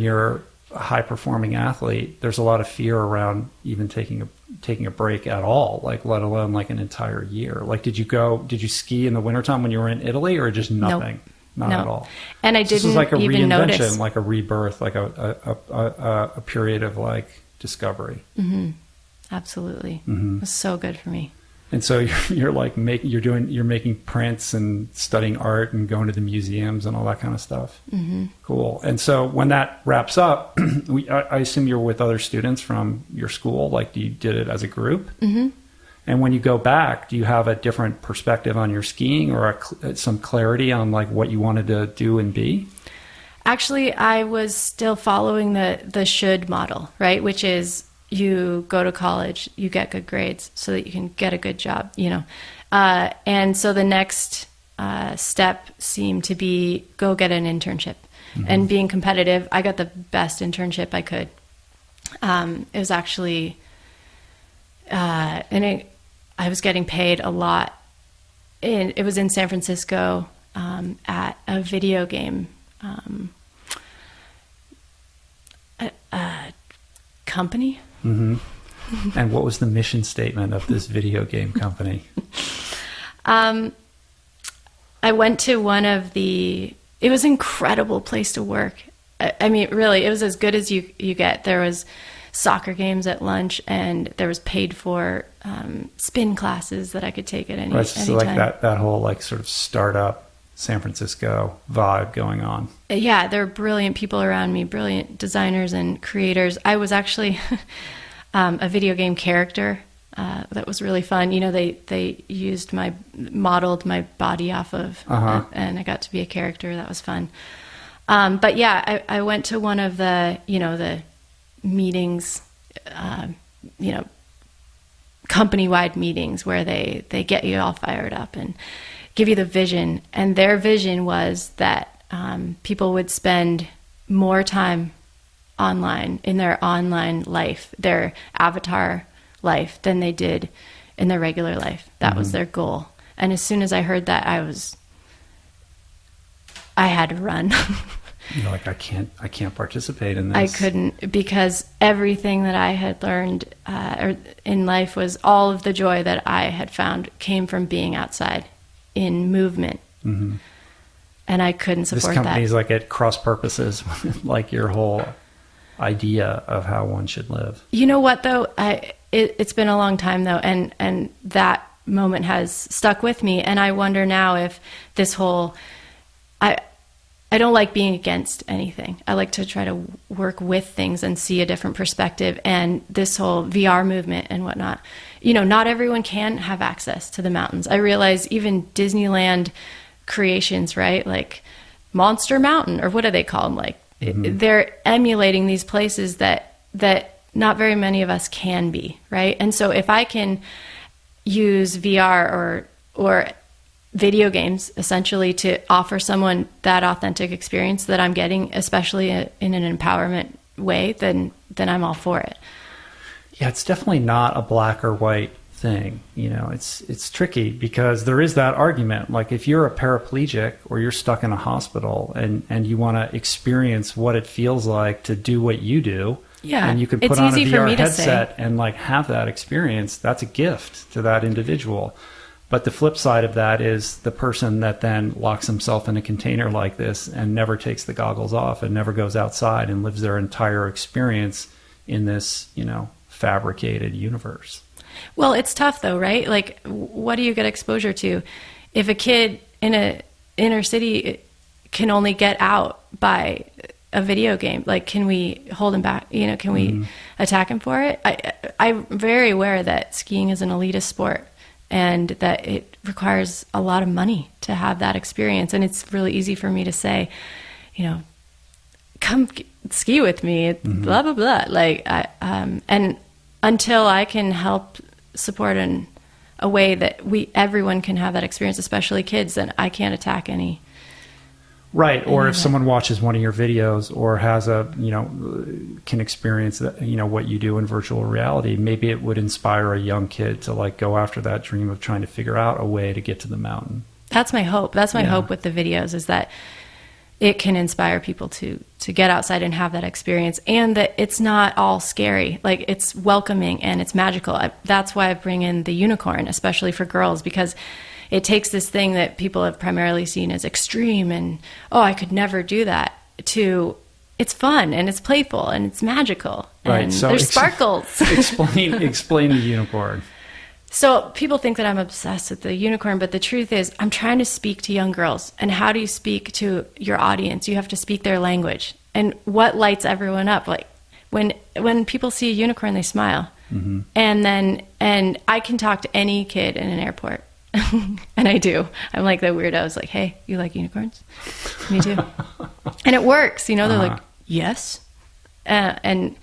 you're a high performing athlete, there's a lot of fear around even taking a break at all, like let alone like an entire year. Like did you ski in the wintertime when you were in Italy, or just nothing? Nope. Not at all. And I didn't this was like a even reinvention, notice. like a rebirth, like a period of like discovery. Absolutely. It was so good for me. And so you're like you're making prints and studying art and going to the museums and all that kind of stuff. Cool. And so when that wraps up, I assume you're with other students from your school. Like you did it as a group. And when you go back, do you have a different perspective on your skiing, or some clarity on like what you wanted to do and be? Actually, I was still following the should model, right? Which is, you go to college, you get good grades so that you can get a good job, and so the next step seemed to be go get an internship. And being competitive, I got the best internship I could. It was actually, I was getting paid a lot. It was in San Francisco at a video game company. And what was the mission statement of this video game company? I went to it was an incredible place to work. I mean, really, it was as good as you get. There was soccer games at lunch, and there was paid for spin classes that I could take at any right. So time. like that whole like sort of startup San Francisco vibe going on. Yeah, there were brilliant people around me, brilliant designers and creators. I was actually a video game character. That was really fun. You know, they modeled my body off of, and I got to be a character. That was fun. But yeah, I went to one of the meetings, company-wide meetings where they get you all fired up and give you the vision. And their vision was that people would spend more time online in their online life, their avatar life, than they did in their regular life. That was their goal. And as soon as I heard that, I had to run. You're like, I can't participate in this. I couldn't, because everything that I had learned in life was all of the joy that I had found came from being outside in movement. And I couldn't support that. This company's like at cross purposes with like your whole idea of how one should live. You know what though? It's been a long time though, and that moment has stuck with me. And I wonder now if this whole, I don't like being against anything. I like to try to work with things and see a different perspective. And this whole VR movement and whatnot, not everyone can have access to the mountains. I realize even Disneyland creations, right? Like Monster Mountain, or what do they call them? Like they're emulating these places that not very many of us can be, right? And so if I can use VR or video games essentially to offer someone that authentic experience that I'm getting, especially in an empowerment way, then I'm all for it. Yeah, it's definitely not a black or white thing. It's tricky because there is that argument. Like if you're a paraplegic or you're stuck in a hospital and you want to experience what it feels like to do what you do, and you can put on a VR headset and like have that experience, that's a gift to that individual. But the flip side of that is the person that then locks himself in a container like this and never takes the goggles off and never goes outside and lives their entire experience in this, fabricated universe. Well, it's tough though, right? Like, what do you get exposure to? If a kid in a inner city can only get out by a video game, like, can we hold him back? Can we attack him for it? I'm very aware that skiing is an elitist sport, and that it requires a lot of money to have that experience. And it's really easy for me to say, come ski with me, blah, blah, blah. Like, and until I can help support in a way that everyone can have that experience, especially kids, then I can't attack any. Right. Or if someone watches one of your videos or has can experience that, what you do in virtual reality, maybe it would inspire a young kid to like go after that dream of trying to figure out a way to get to the mountain. That's my hope. That's my hope with the videos, is that it can inspire people to get outside and have that experience, and that it's not all scary. Like, it's welcoming and it's magical. That's why I bring in the unicorn, especially for girls, because it takes this thing that people have primarily seen as extreme and, I could never do that, to it's fun and it's playful and it's magical. Right. And so there's sparkles. Explain the unicorn. So people think that I'm obsessed with the unicorn, but the truth is I'm trying to speak to young girls. And how do you speak to your audience? You have to speak their language. And what lights everyone up? Like when people see a unicorn, they smile. And I can talk to any kid in an airport. And I do. I'm like the weirdo. I was like, hey, you like unicorns? Me too. And it works. They're like, yes. The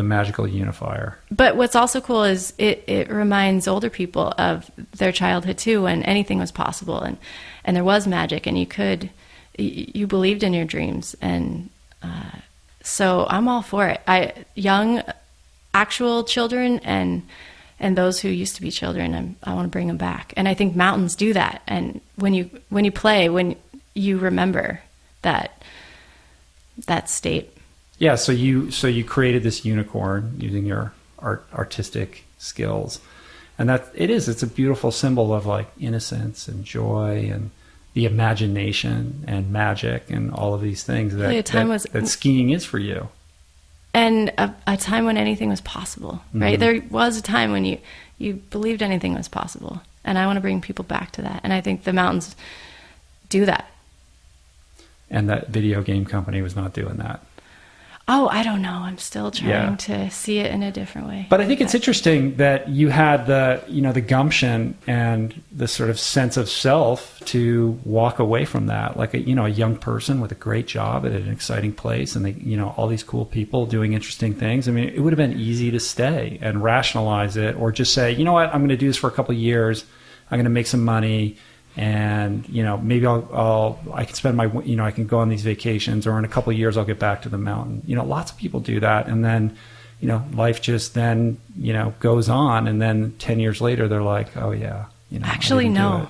magical unifier. But what's also cool is it reminds older people of their childhood too, when anything was possible and there was magic, and you believed in your dreams. And so I'm all for it. Young, actual children and those who used to be children, I want to bring them back. And I think mountains do that. And when you play, when you remember that state. Yeah. So you created this unicorn using your artistic skills, and it's a beautiful symbol of like innocence and joy and the imagination and magic and all of these things that skiing is for you. and a time when anything was possible, right? There was a time when you believed anything was possible. And I want to bring people back to that. And I think the mountains do that. And that video game company was not doing that. Oh, I don't know. I'm still trying to see it in a different way. But I think it's interesting that you had the gumption and the sort of sense of self to walk away from that, like a young person with a great job at an exciting place, and all these cool people doing interesting things. I mean, it would have been easy to stay and rationalize it, or just say, you know what, I'm going to do this for a couple of years. I'm going to make some money. And, maybe I can spend I can go on these vacations, or in a couple of years, I'll get back to the mountain. Lots of people do that. And then, life just then, goes on. And then 10 years later, they're like, oh yeah, Actually, no,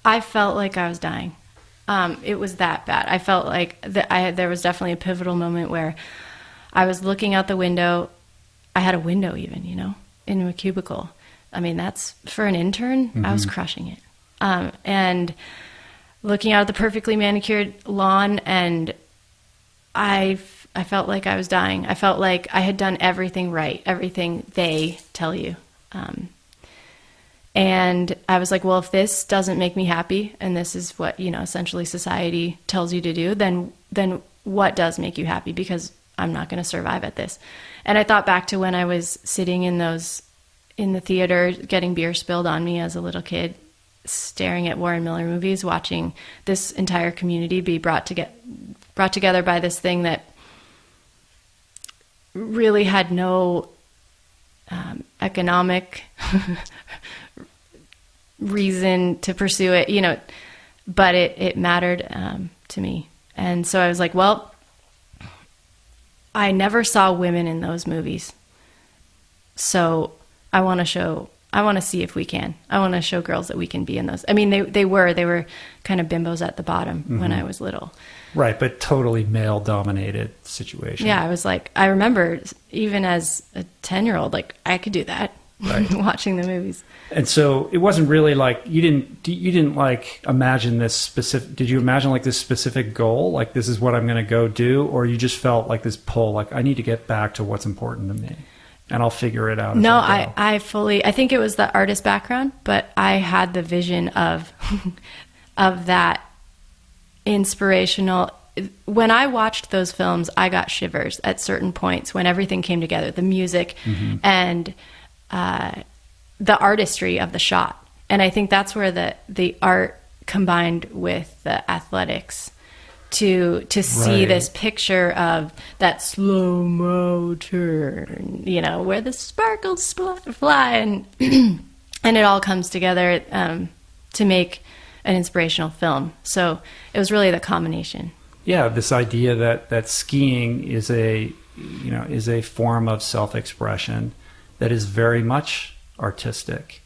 I felt like I was dying. It was that bad. I felt like there was definitely a pivotal moment where I was looking out the window. I had a window even, in a cubicle. I mean, that's for an intern, I was crushing it. And looking out at the perfectly manicured lawn, and I felt like I was dying. I felt like I had done everything right, everything they tell you. And I was like, well, if this doesn't make me happy, and this is what, essentially society tells you to do, then what does make you happy? Because I'm not going to survive at this. And I thought back to when I was sitting in the theater, getting beer spilled on me as a little kid, staring at Warren Miller movies, watching this entire community be brought together by this thing that really had no economic reason to pursue it, but it mattered to me. And so I was like, well, I never saw women in those movies, so I want to see if we can. I want to show girls that we can be in those. I mean, they were kind of bimbos at the bottom when I was little. Right, but totally male-dominated situation. Yeah, I was like, I remember even as a 10-year-old, like, I could do that, right. Watching the movies. And so it wasn't really like, you didn't like imagine this specific, did you imagine like this specific goal? Like, this is what I'm going to go do? Or you just felt like this pull, like, I need to get back to what's important to me, and I'll figure it out. No, I think it was the artist background, but I had the vision of that inspirational. When I watched those films, I got shivers at certain points when everything came together, the music and the artistry of the shot. And I think that's where the art combined with the athletics to see this picture of that slow-mo turn, where the sparkles fly, and and it all comes together to make an inspirational film. So it was really the combination. Yeah, this idea that skiing is a form of self-expression that is very much artistic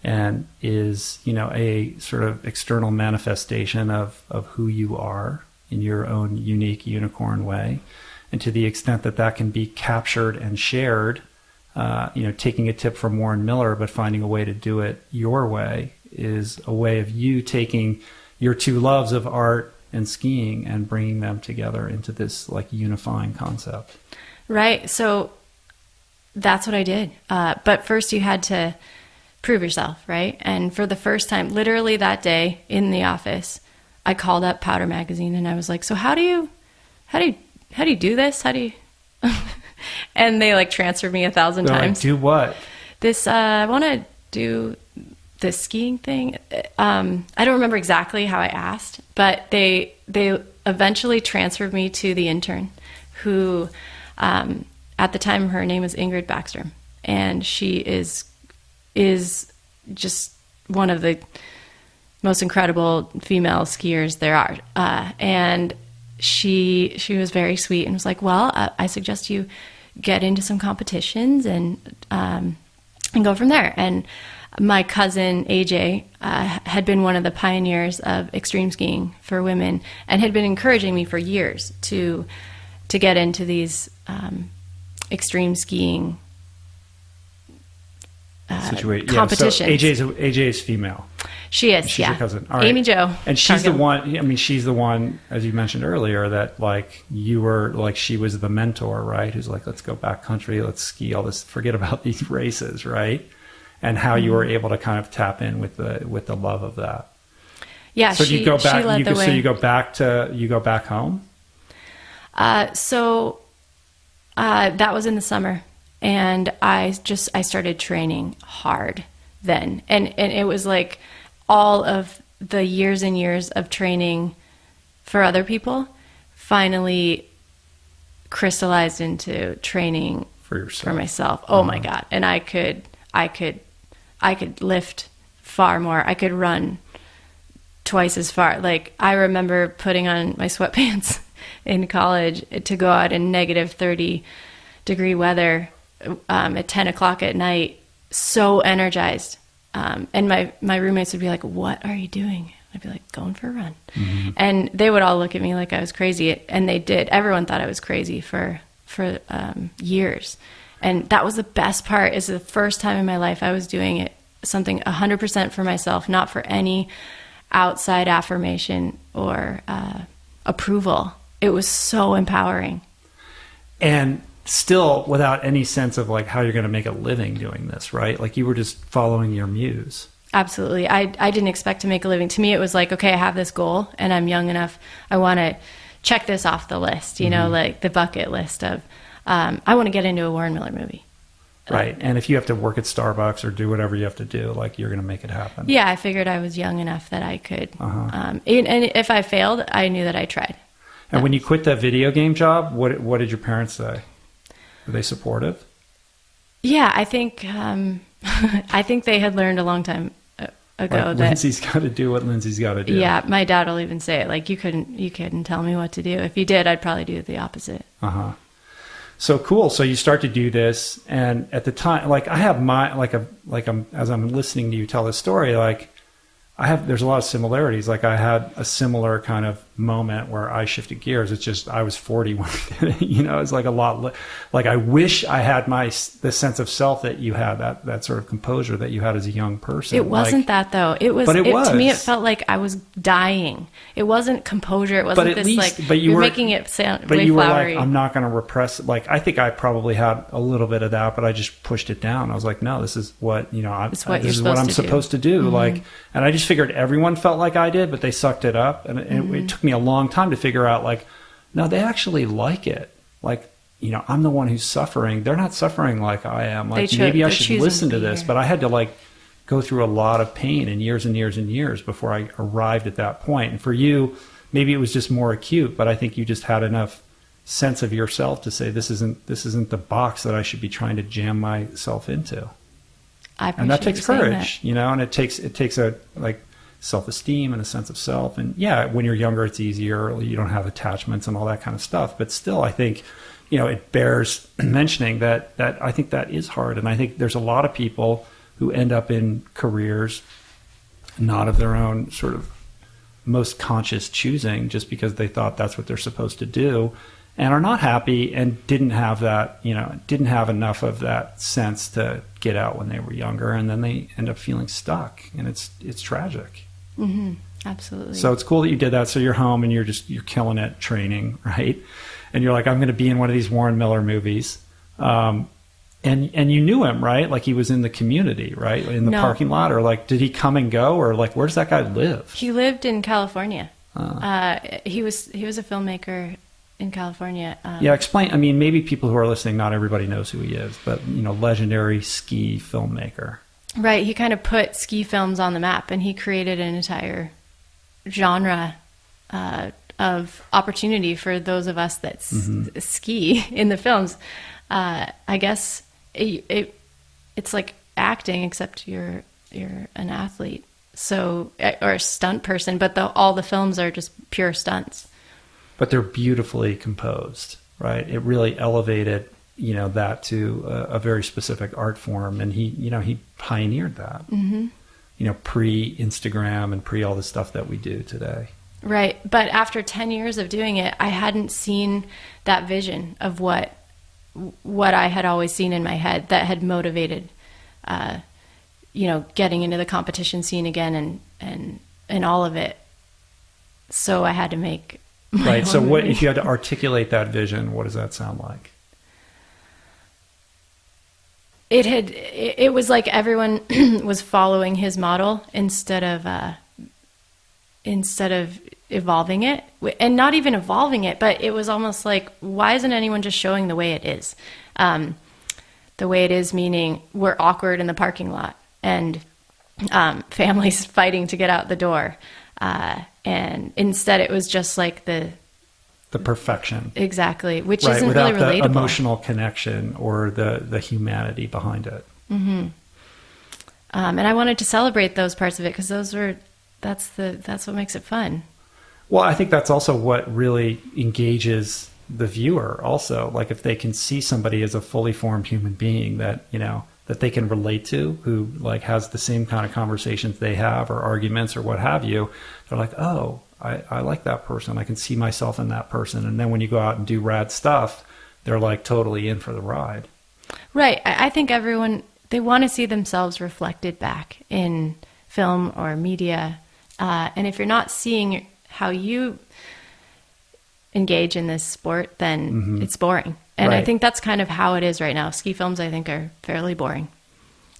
and is, a sort of external manifestation of who you are in your own unique unicorn way. And to the extent that can be captured and shared, taking a tip from Warren Miller, but finding a way to do it your way is a way of you taking your two loves of art and skiing and bringing them together into this like unifying concept. Right. So that's what I did. But first you had to prove yourself, right? And for the first time, literally that day in the office, I called up Powder Magazine and I was like, so how do you do this? How do you, and they like transferred me 1,000 times. Like, do what? This, I want to do this skiing thing. I don't remember exactly how I asked, but they eventually transferred me to the intern who, at the time, her name was Ingrid Backstrom, and she is just one of the most incredible female skiers there are. And she was very sweet and was like, well, I suggest you get into some competitions and go from there. And my cousin AJ had been one of the pioneers of extreme skiing for women and had been encouraging me for years to get into these extreme skiing competitions. Yeah, so AJ is female. She is, She's yeah. your cousin. All right. Amy Jo. And she's Cargill. the one, I mean, she's the one, as you mentioned earlier, that like you were like, she was the mentor, right? Who's like, let's go backcountry, let's ski all this, forget about these races, right? And how you were able to kind of tap in with the love of that. Yeah, so you go back, she led the way. So you go back home? That was in the summer, and I started training hard then, and it was like all of the years and years of training for other people finally crystallized into training for myself. Oh my God. And I could lift far more. I could run twice as far. Like, I remember putting on my sweatpants in college to go out in negative 30-degree weather at 10 o'clock at night, so energized. And my roommates would be like, "What are you doing?" I'd be like, "Going for a run." Mm-hmm. And they would all look at me like I was crazy. And they did. Everyone thought I was crazy for years. And that was the best part, is the first time in my life I was doing it, something 100% for myself, not for any outside affirmation or approval. It was so empowering. And still without any sense of like how you're going to make a living doing this, right? Like you were just following your muse. Absolutely. I didn't expect to make a living. To me, it was like, okay, I have this goal and I'm young enough. I want to check this off the list, you know, like the bucket list of, I want to get into a Warren Miller movie. Right. And if you have to work at Starbucks or do whatever you have to do, like you're going to make it happen. Yeah. I figured I was young enough that I could. And if I failed, I knew that I tried. And when you quit that video game job, what did your parents say? Were they supportive? Yeah, I think I think they had learned a long time ago like, that Lynsey's got to do what Lynsey's got to do. Yeah, my dad will even say it. Like, you couldn't tell me what to do. If you did, I'd probably do the opposite. So cool. So you start to do this, and at the time, like I have my as I'm listening to you tell this story, like there's a lot of similarities. Like I had a similar kind of moment where I shifted gears. It's just, I was 40 when I did it. You know, it's like a lot, like I wish I had the sense of self that you had, that sort of composure that you had as a young person. It wasn't that though. It was, to me, it felt like I was dying. It wasn't composure. It wasn't you're making it sound way you were flowery. Like, I'm not going to repress it. Like, I think I probably had a little bit of that, but I just pushed it down. I was like, no, this is what, you know, this is what I'm supposed to do. Mm-hmm. Like, and I just figured everyone felt like I did, but they sucked it up. And it took me a long time to figure out, like, no, they actually like it. Like, you know, I'm the one who's suffering. They're not suffering like I am. Like, maybe I should listen to this. But I had to, like, go through a lot of pain and years and years and years before I arrived at that point. And for you, maybe it was just more acute, but I think you just had enough sense of yourself to say, this isn't the box that I should be trying to jam myself into. And that takes courage, you know, and it takes a, like, self-esteem and a sense of self. And yeah, when you're younger, it's easier. You don't have attachments and all that kind of stuff. But still, I think, you know, it bears mentioning that I think that is hard. And I think there's a lot of people who end up in careers not of their own sort of most conscious choosing, just because they thought that's what they're supposed to do, and are not happy and didn't have that, you know, didn't have enough of that sense to get out when they were younger. And then they end up feeling stuck, and it's tragic. Mm-hmm. Absolutely. So it's cool that you did that. So you're home and you're killing it training, right? And you're like, I'm going to be in one of these Warren Miller movies. And you knew him, right? Like, he was in the community, right? In the parking lot, or like, did he come and go, or like, where does that guy live? He lived in California. He was a filmmaker in California. Yeah. Explain. I mean, maybe people who are listening, not everybody knows who he is, but, you know, legendary ski filmmaker. Right. He kind of put ski films on the map, and he created an entire genre of opportunity for those of us that ski in the films. I guess it's like acting, except you're an athlete, so, or a stunt person, but all the films are just pure stunts. But they're beautifully composed, right? It really elevated, you know, that to a very specific art form. And he pioneered that, you know, pre-Instagram and pre all the stuff that we do today. Right. But after 10 years of doing it, I hadn't seen that vision of what I had always seen in my head that had motivated, you know, getting into the competition scene again and all of it. So I had to make my Right. own So what, movie. if you had to articulate that vision, what does that sound like? It was like everyone was following his model instead of evolving it, and not even evolving it, but it was almost like, why isn't anyone just showing the way it is? The way it is, meaning we're awkward in the parking lot and families fighting to get out the door. And instead it was just like the perfection. Exactly, which Right, isn't without really the relatable. emotional connection or the humanity behind it. Mm-hmm. And I wanted to celebrate those parts of it because that's what makes it fun. Well, I think that's also what really engages the viewer also. Like if they can see somebody as a fully formed human being that, that they can relate to, who like has the same kind of conversations they have or arguments or what have you, they're like, oh, I like that person. I can see myself in that person. And then when you go out and do rad stuff, they're like totally in for the ride. Right. I think everyone, they want to see themselves reflected back in film or media. And if you're not seeing how you engage in this sport, then it's boring. And Right. I think that's kind of how it is right now. Ski films, I think, are fairly boring.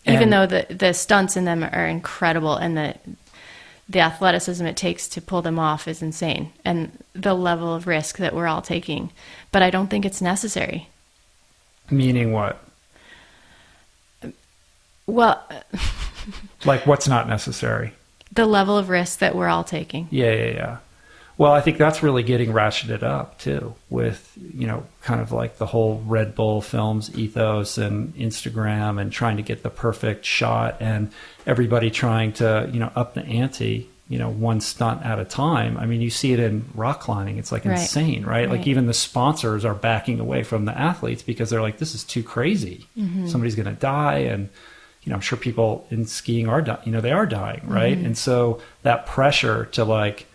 Even though the stunts in them are incredible and the athleticism it takes to pull them off is insane, and the level of risk that we're all taking. But I don't think it's necessary. Meaning what? Well, Like what's not necessary? the level of risk that we're all taking. Yeah. Well, I think that's really getting ratcheted up too with, kind of like the whole Red Bull Films ethos and Instagram and trying to get the perfect shot and everybody trying to, up the ante, one stunt at a time. I mean, you see it in rock climbing. It's like insane, right? Like even the sponsors are backing away from the athletes because they're like, this is too crazy. Mm-hmm. Somebody's going to die. And, I'm sure people in skiing are, they are dying, right? Mm-hmm. And so that pressure to like,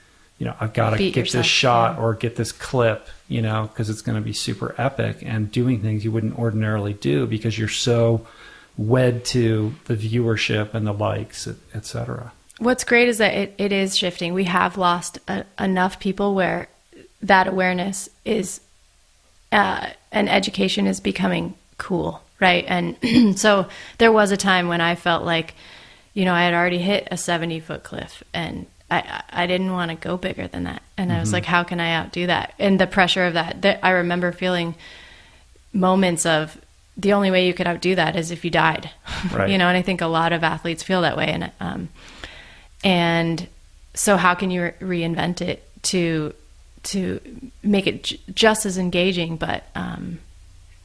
I've got to get this shot or get this clip, because it's going to be super epic, and doing things you wouldn't ordinarily do because you're so wed to the viewership and the likes, et cetera. What's great is that it is shifting. We have lost enough people where that awareness is, and education is becoming cool, right? And so there was a time when I felt like, I had already hit a 70-foot cliff and I didn't want to go bigger than that. And I was like, how can I outdo that? And the pressure of that, I remember feeling moments of the only way you could outdo that is if you died, right. And I think a lot of athletes feel that way. And so how can you reinvent it to make it just as engaging, but,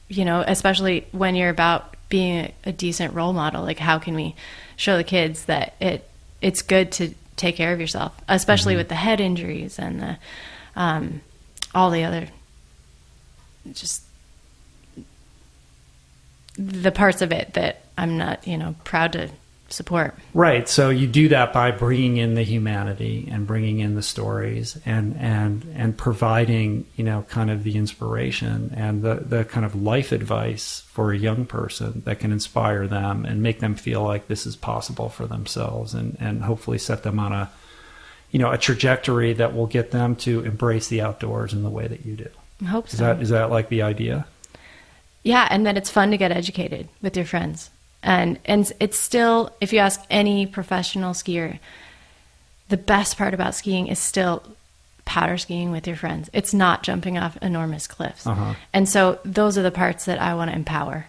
especially when you're about being a decent role model, like how can we show the kids that it's good to take care of yourself, especially with the head injuries and the all the other, just the parts of it that I'm not proud to support. Right. So you do that by bringing in the humanity and bringing in the stories and providing, kind of the inspiration and the kind of life advice for a young person that can inspire them and make them feel like this is possible for themselves and hopefully set them on a trajectory that will get them to embrace the outdoors in the way that you do. I hope so. Is that like the idea? Yeah. And that it's fun to get educated with your friends. And it's still, if you ask any professional skier, the best part about skiing is still powder skiing with your friends. It's not jumping off enormous cliffs. Uh-huh. And so those are the parts that I want to empower.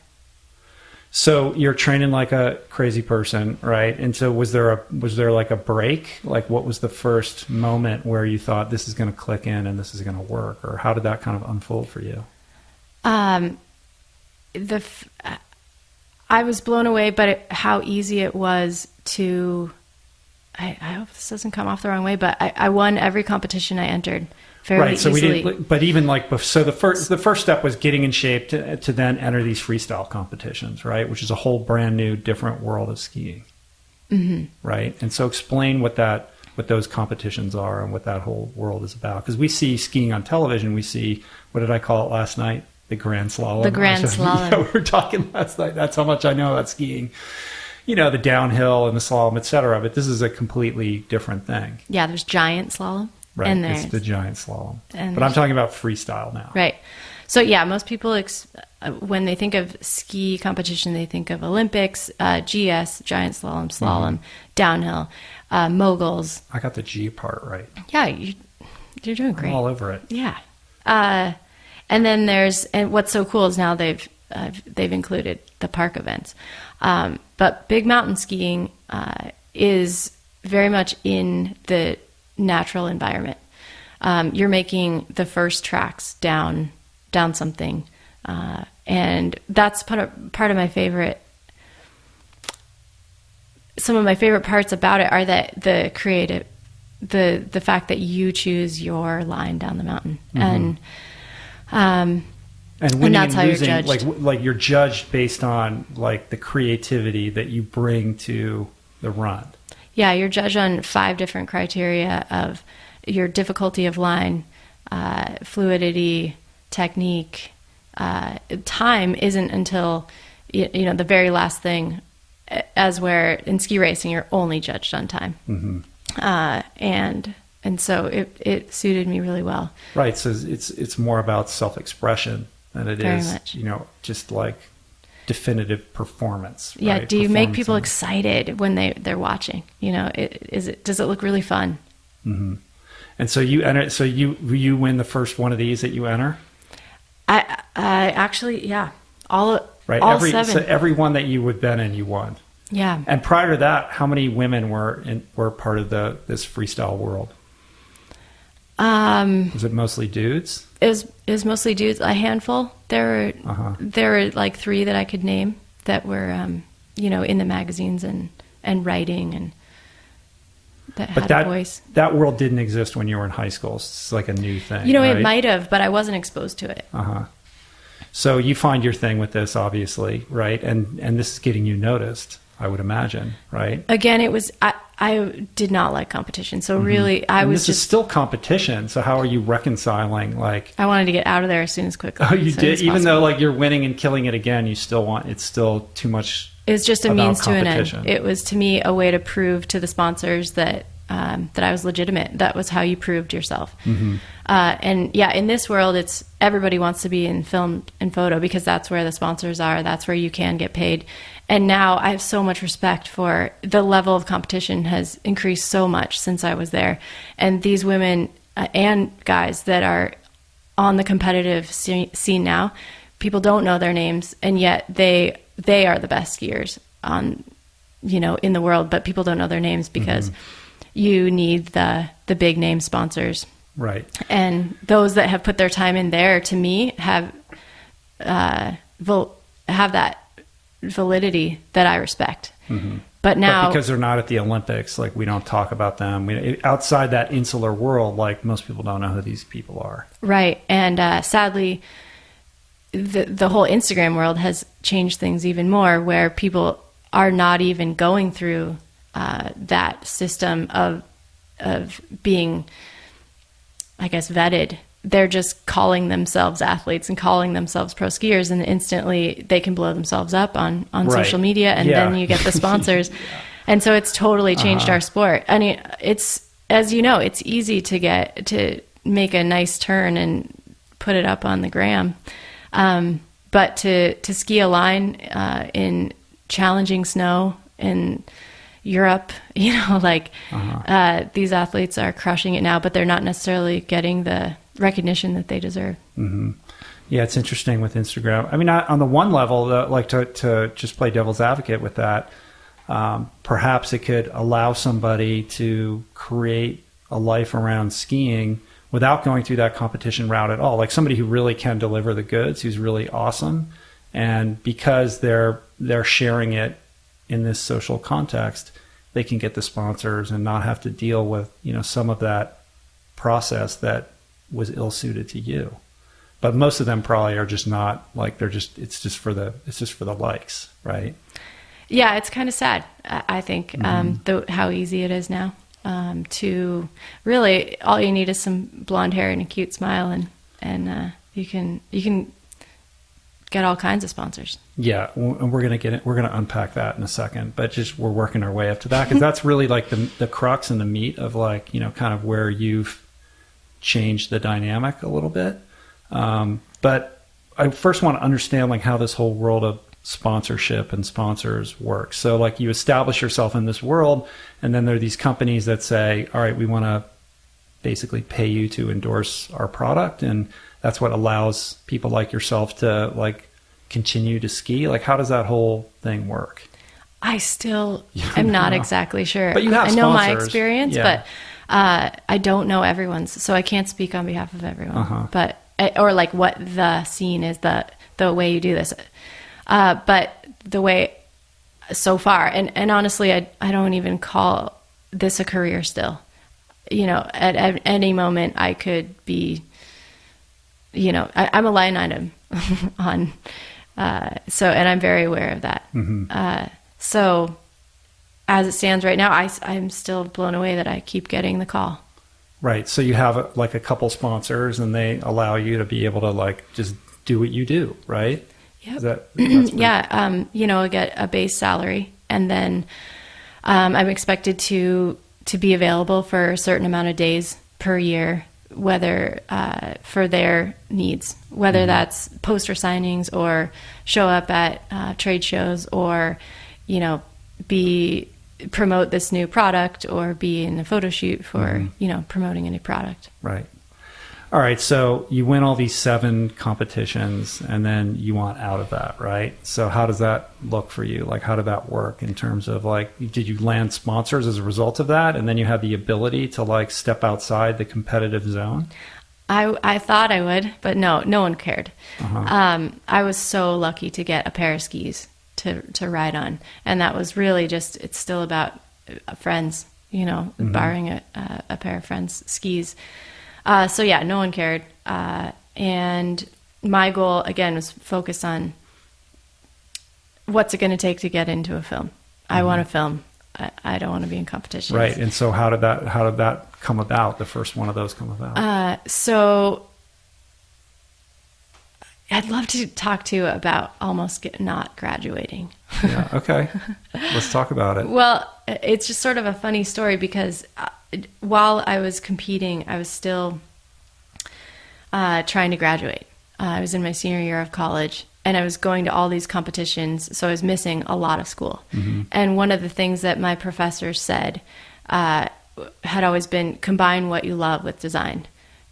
So you're training like a crazy person, right? And so was there like a break? Like what was the first moment where you thought this is going to click in and this is going to work? Or how did that kind of unfold for you? I was blown away, but how easy it was to, I hope this doesn't come off the wrong way, but I won every competition I entered fairly easily. But even like, so the first step was getting in shape to then enter these freestyle competitions, right? Which is a whole brand new, different world of skiing, right? And so explain what those competitions are and what that whole world is about. Because we see skiing on television, we see, what did I call it last night? The Grand Slalom. The Grand Slalom. Yeah, we were talking last night. That's how much I know about skiing. the downhill and the slalom, etc. But this is a completely different thing. Yeah, there's giant slalom. Right, and it's the giant slalom. And but I'm talking about freestyle now. Right. So yeah, most people, when they think of ski competition, they think of Olympics, GS, giant slalom, downhill, moguls. I got the G part right. Yeah, you're doing great. I'm all over it. Yeah. And then and what's so cool is now they've included the park events. But big mountain skiing is very much in the natural environment. You're making the first tracks down something, and that's part of my favorite. Some of my favorite parts about it are that the creative, the fact that you choose your line down the mountain, and winning that's and how losing, you're judged. Like you're judged based on like the creativity that you bring to the run. Yeah, you're judged on 5 different criteria of your difficulty of line, fluidity, technique. Time isn't until the very last thing, as where in ski racing you're only judged on time. And so it suited me really well. Right. So it's more about self-expression than it Very is, much. just like definitive performance. Yeah. Right? Do you make Performance people and- excited when they're watching? Does it look really fun? Mm-hmm. And so you enter. So you win the first one of these that you enter. I actually, yeah, all 7. So every one that you would been in, you won. Yeah. And prior to that, how many women were part of this freestyle world? Was it mostly dudes? It was mostly dudes. A handful. There were like 3 that I could name that were in the magazines and writing and that had a voice. That world didn't exist when you were in high school. It's like a new thing. It might have, but I wasn't exposed to it. So you find your thing with this, obviously, right? And this is getting you noticed, I would imagine, right? Again, it was I did not like competition, so really This is still competition. So how are you reconciling? Like, I wanted to get out of there as soon as quickly. Oh, you as did, as even possible. though like you're winning and killing it again. You still want it's still too much. It was just a about means to an end. competition. It was to me a way to prove to the sponsors that I was legitimate. That was how you proved yourself. And yeah, in this world, it's everybody wants to be in film and photo because that's where the sponsors are. That's where you can get paid. And now I have so much respect for the level of competition has increased so much since I was there. And these women and guys that are on the competitive scene now, people don't know their names, and yet they are the best skiers in the world, but people don't know their names because you need the big name sponsors. Right. And those that have put their time in there, to me, have that validity that I respect. But now, because they're not at the Olympics, like we don't talk about them. Outside that insular world, like most people don't know who these people are. Right. And sadly, the whole Instagram world has changed things even more, where people are not even going through that system of being, I guess, vetted. They're just calling themselves athletes and calling themselves pro skiers, and instantly they can blow themselves up on Right. social media, and then you get the sponsors. And so it's totally changed our sport. I mean, it's, as you know, it's easy to make a nice turn and put it up on the gram. But to ski a line in challenging snow in Europe, these athletes are crushing it now, but they're not necessarily getting the recognition that they deserve. Yeah, it's interesting with Instagram. I mean, on the one level, like to just play devil's advocate with that, perhaps it could allow somebody to create a life around skiing without going through that competition route at all. Like somebody who really can deliver the goods, who's really awesome. And because they're sharing it in this social context, they can get the sponsors and not have to deal with, some of that process that was ill-suited to you. But most of them probably are just not like, it's just for the likes, right? Yeah, it's kind of sad, I think, how easy it is now. To really, all you need is some blonde hair and a cute smile, and you can get all kinds of sponsors. Yeah, and we're going to unpack that in a second, but just we're working our way up to that, because that's really like the crux and the meat of like, kind of where you've changed the dynamic a little bit. But I first want to understand like how this whole world of sponsorship and sponsors work. So like you establish yourself in this world, and then there are these companies that say, all right, we want to basically pay you to endorse our product, and that's what allows people like yourself to like continue to ski. Like, how does that whole thing work? I still am not exactly sure. But you have I know my sponsors. experience, but I don't know everyone's, so I can't speak on behalf of everyone. But or like what the scene is, the way you do this. But the way so far, and honestly, I don't even call this a career still. At any moment I could be, I'm a line item on, and I'm very aware of that. So as it stands right now, I'm still blown away that I keep getting the call. Right. So you have like a couple sponsors, and they allow you to be able to like just do what you do, right? Yep. I get a base salary, and then I'm expected to be available for a certain amount of days per year, whether for their needs, whether that's poster signings or show up at trade shows, or promote this new product, or be in a photo shoot for promoting a new product. Right. All right. So you win all these 7 competitions, and then you want out of that, right? So how does that look for you? Like, how did that work in terms of like, did you land sponsors as a result of that? And then you had the ability to like step outside the competitive zone? I thought I would, but no one cared. I was so lucky to get a pair of skis to ride on. And that was really just, it's still about friends, borrowing a pair of friends' skis. So yeah, no one cared. And my goal again was focused on what's it going to take to get into a film. I want to film. I don't want to be in competitions. Right. And so how did that come about? The first one of those come about? So I'd love to talk to you about almost not graduating. Yeah. Okay. Let's talk about it. Well, it's just sort of a funny story, because while I was competing, I was still trying to graduate. I was in my senior year of college, and I was going to all these competitions, so I was missing a lot of school. And one of the things that my professor said had always been, combine what you love with design.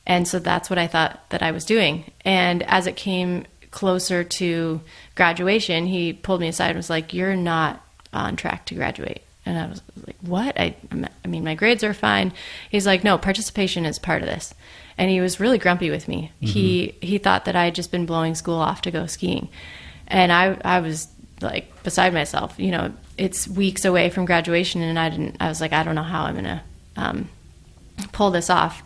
And so that's what I thought that I was doing. And as it came closer to graduation, he pulled me aside and was like, you're not on track to graduate. And I was like, what? I mean, my grades are fine. He's like, no, participation is part of this. And he was really grumpy with me. He thought that I had just been blowing school off to go skiing. And I was like beside myself. It's weeks away from graduation, and I was like, I don't know how I'm going to pull this off.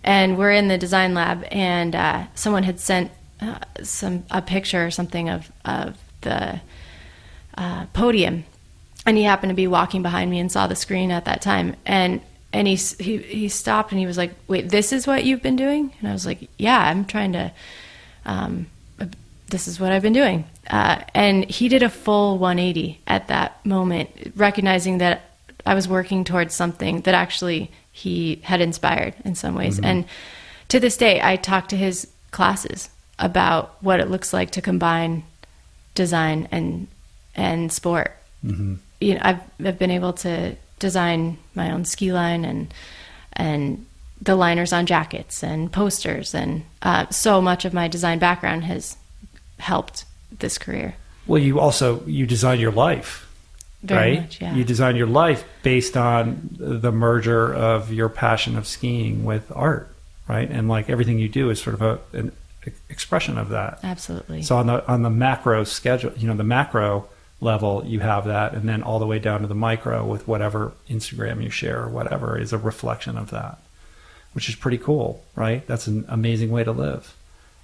And we're in the design lab, and someone had sent a picture or something of the podium, and he happened to be walking behind me and saw the screen at that time, and he stopped and he was like, "Wait, this is what you've been doing?" And I was like, "Yeah, I'm trying to. This is what I've been doing." And he did a full 180 at that moment, recognizing that I was working towards something that actually he had inspired in some ways. And to this day, I talk to his classes about what it looks like to combine design and sport. I've been able to design my own ski line and the liners on jackets and posters, and so much of my design background has helped this career. Well, you design your life. Very right? much, yeah. You design your life based on the merger of your passion of skiing with art, right? And like everything you do is sort of an expression of that. Absolutely. So on the macro schedule, the macro level, you have that, and then all the way down to the micro with whatever Instagram you share or whatever is a reflection of that, which is pretty cool, right? That's an amazing way to live.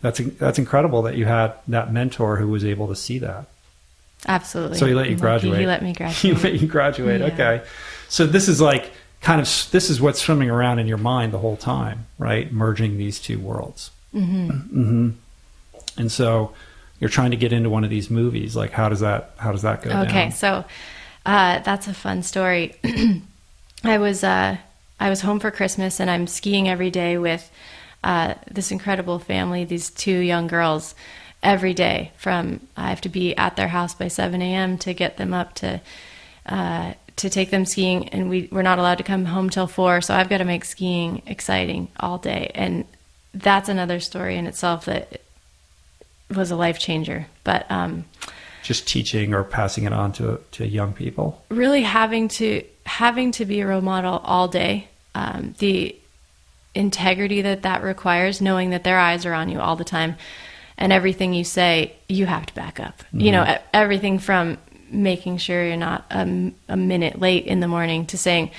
That's incredible that you had that mentor who was able to see that. Absolutely. So he let you graduate. He let me graduate. He let you graduate. Yeah. Okay. So this is like this is what's swimming around in your mind the whole time, right? Merging these two worlds. And so you're trying to get into one of these movies. Like, how does that go down? Okay, so that's a fun story. I was home for Christmas, and I'm skiing every day with this incredible family, these 2 young girls, every day. I have to be at their house by 7 a.m. to get them up to take them skiing, and we're not allowed to come home till 4, so I've got to make skiing exciting all day. And that's another story in itself that was a life changer. But just teaching or passing it on to young people, really having to be a role model all day, the integrity that requires, knowing that their eyes are on you all the time, and everything you say you have to back up. Mm-hmm. Everything from making sure you're not a minute late in the morning to saying,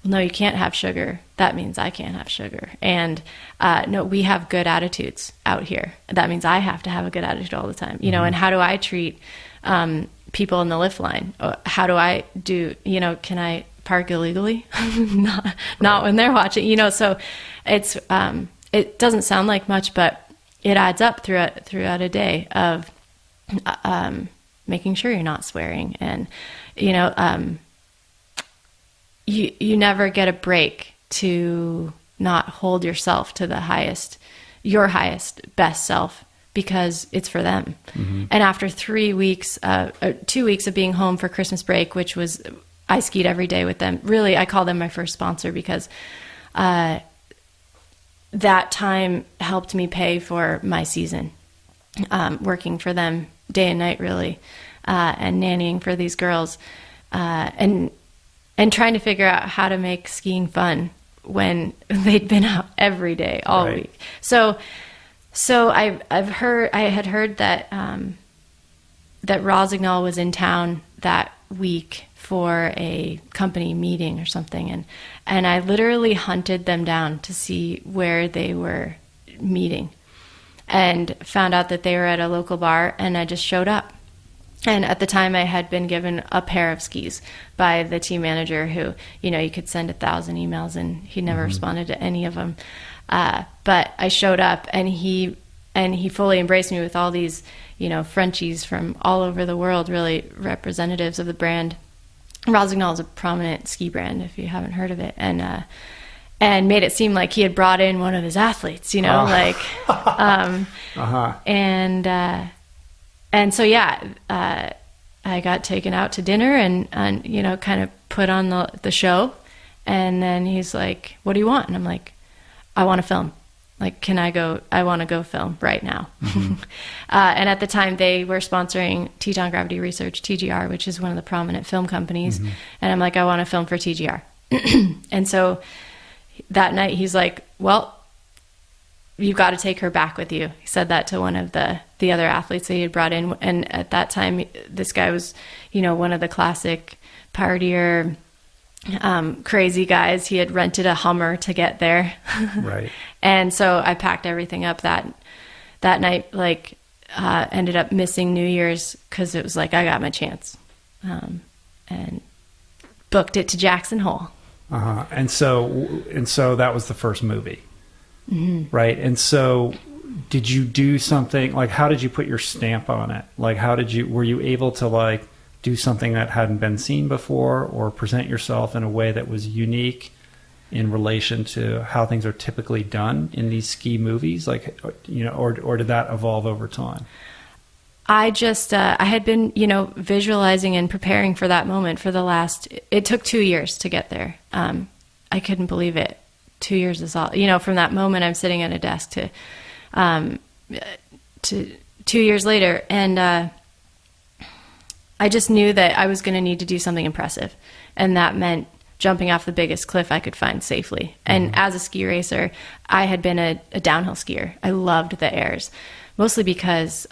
well, no, you can't have sugar. That means I can't have sugar. And no, we have good attitudes out here. That means I have to have a good attitude all the time. Mm-hmm. And how do I treat people in the lift line? How do I do, can I park illegally? not when they're watching, so it's, it doesn't sound like much, but it adds up throughout a day of making sure you're not swearing. And, you never get a break to not hold yourself to your highest, best self, because it's for them. Mm-hmm. And after 2 weeks of being home for Christmas break, which was, I skied every day with them. Really, I call them my first sponsor, because that time helped me pay for my season, working for them day and night, really, and nannying for these girls, and trying to figure out how to make skiing fun when they'd been out every day, all week. So I had heard that that Rosignol was in town that week for a company meeting or something, and I literally hunted them down to see where they were meeting, and found out that they were at a local bar, and I just showed up. And at the time, I had been given a pair of skis by the team manager who, you could send 1,000 emails and he never mm-hmm. responded to any of them. But I showed up, and he fully embraced me with all these, Frenchies from all over the world, really representatives of the brand. Rosignol is a prominent ski brand, if you haven't heard of it. And made it seem like he had brought in one of his athletes, uh-huh. And so, I got taken out to dinner and kind of put on the show. And then he's like, what do you want? And I'm like, I want to film. Like, I want to go film right now. Mm-hmm. And at the time they were sponsoring Teton Gravity Research, TGR, which is one of the prominent film companies. Mm-hmm. And I'm like, I want to film for TGR. And so that night he's like, well, you've got to take her back with you. He said that to one of the other athletes that he had brought in. And at that time, this guy was, one of the classic partier, crazy guys. He had rented a Hummer to get there. Right. And so I packed everything up that night, ended up missing New Year's because it was like, I got my chance. And booked it to Jackson Hole. Uh-huh. And so that was the first movie. Mm-hmm. Right. And so did you do something, how did you put your stamp on it? Were you able to do something that hadn't been seen before, or present yourself in a way that was unique in relation to how things are typically done in these ski movies? Or did that evolve over time? I just, I had been, visualizing and preparing for that moment it took 2 years to get there. I couldn't believe it. 2 years is all, from that moment I'm sitting at a desk to 2 years later. And I just knew that I was going to need to do something impressive. And that meant jumping off the biggest cliff I could find safely. And mm-hmm. as a ski racer, I had been a downhill skier. I loved the airs, mostly because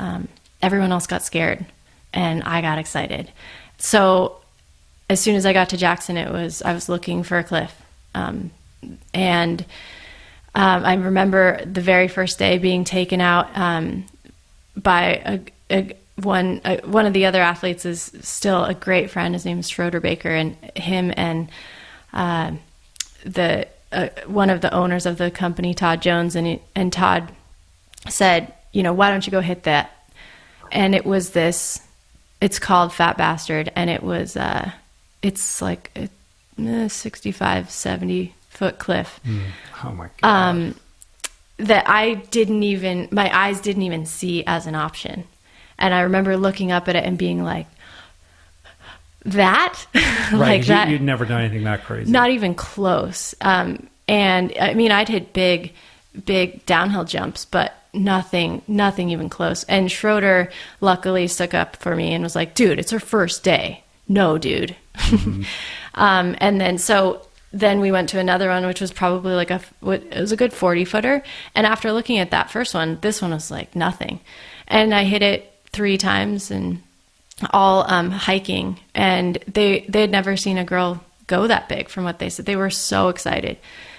everyone else got scared and I got excited. So as soon as I got to Jackson, I was looking for a cliff. And I remember the very first day being taken out by one of the other athletes is still a great friend. His name is Schroeder Baker, and him and one of the owners of the company, Todd Jones, and Todd said, why don't you go hit that? And it was it's called Fat Bastard. And it was, it's like a 65, 70 foot cliff. Oh my God. That my eyes didn't even see as an option. And I remember looking up at it and being like, that? Right. Like that. You'd never done anything that crazy. Not even close. And I mean, I'd hit big downhill jumps, but nothing even close. And Schroeder luckily stuck up for me and was like, dude, it's her first day. No, dude. And then we went to another one, which was probably like it was a good 40 footer. And after looking at that first one, this one was like nothing. And I hit it 3 times and all hiking. And they had never seen a girl go that big from what they said. They were so excited.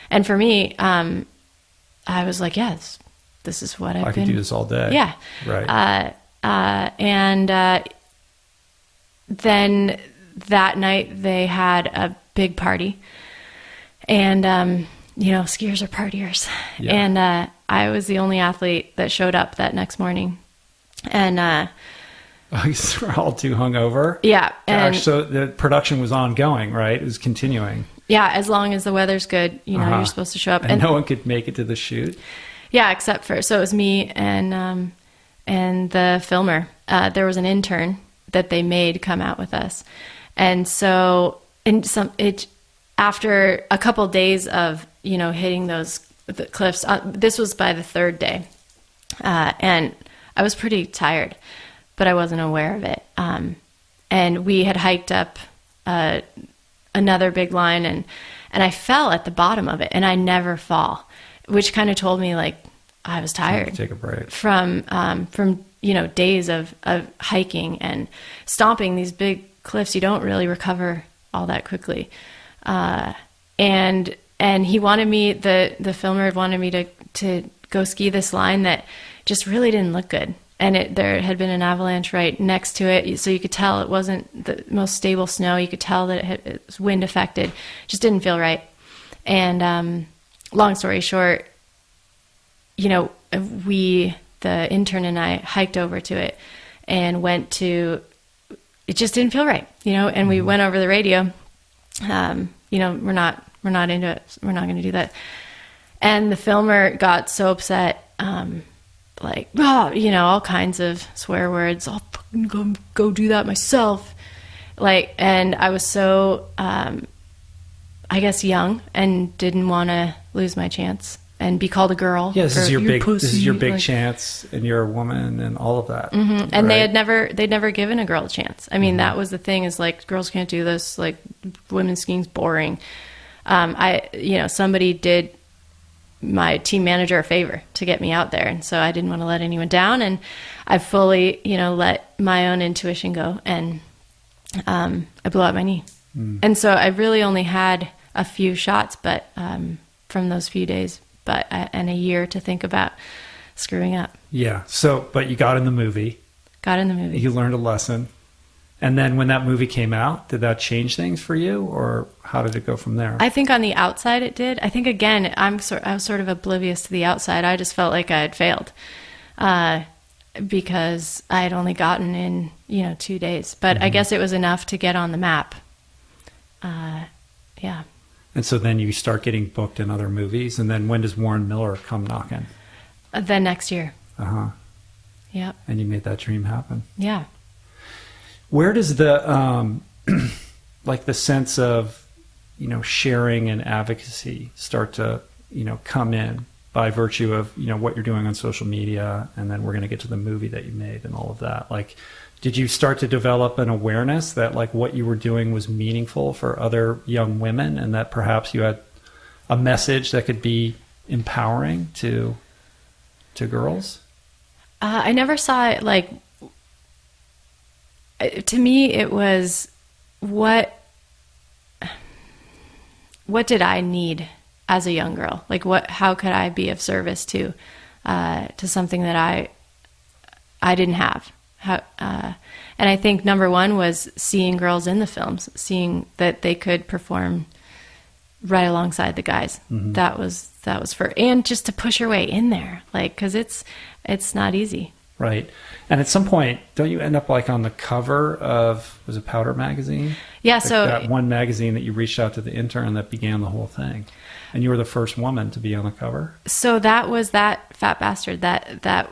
And for me, I was like, yes, this is what I could do this all day. Yeah. Right. Then that night they had a big party. And, skiers are partiers. Yeah. And I was the only athlete that showed up that next morning. And we're all too hungover. Yeah. Gosh, so the production was ongoing, right? It was continuing. Yeah, as long as the weather's good, you're supposed to show up. And no one could make it to the shoot? Yeah, so it was me and the filmer. There was an intern that they made come out with us. And so after a couple days of, hitting the cliffs, this was by the 3rd day. And I was pretty tired, but I wasn't aware of it. And we had hiked up another big line and I fell at the bottom of it, and I never fall, which kind of told me like I was tired. Take a break from days of hiking and stomping these big cliffs. You don't really recover all that quickly. And he wanted me, the filmer wanted me to go ski this line that just really didn't look good. And there had been an avalanche right next to it. So you could tell it wasn't the most stable snow. You could tell that it was wind affected. Just didn't feel right. And long story short, the intern and I hiked over to it and it just didn't feel right, and we went over the radio. We're not into it. We're not going to do that. And the filmer got so upset, all kinds of swear words. I'll fucking go do that myself. And I was so, I guess, young and didn't want to lose my chance and be called a girl. Yeah, this is your big chance, and you're a woman and all of that. Mm-hmm. And right? they'd never given a girl a chance. I mean, that was the thing, is like, girls can't do this. Like, women's skiing's boring. Somebody did my team manager a favor to get me out there. And so I didn't want to let anyone down. And I fully, let my own intuition go. And I blew out my knee. And so I really only had a few shots, but from those few days, and a year to think about screwing up. Yeah. So, but you got in the movie. You learned a lesson. And then when that movie came out, did that change things for you, or how did it go from there? I think on the outside it did. I think, again, I was sort of oblivious to the outside. I just felt like I had failed because I had only gotten in, 2 days. But I guess it was enough to get on the map. Yeah. And so then you start getting booked in other movies. And then when does Warren Miller come knocking? The next year. Uh-huh. Yep. And you made that dream happen. Yeah. Where does the, the sense of, sharing and advocacy start to, come in by virtue of, what you're doing on social media? And then we're going to get to the movie that you made and all of that. Did you start to develop an awareness that what you were doing was meaningful for other young women, and that perhaps you had a message that could be empowering to girls? I never saw it to me, it was what did I need as a young girl? How could I be of service to something that I didn't have? And I think number one was seeing girls in the films, seeing that they could perform right alongside the guys. Mm-hmm. That was and just to push your way in there, 'cause it's not easy. Right. And at some point, don't you end up like on the cover of, was it Powder magazine? Yeah. Like So that one magazine that you reached out to the intern that began the whole thing. And you were the first woman to be on the cover. So that was that fat bastard that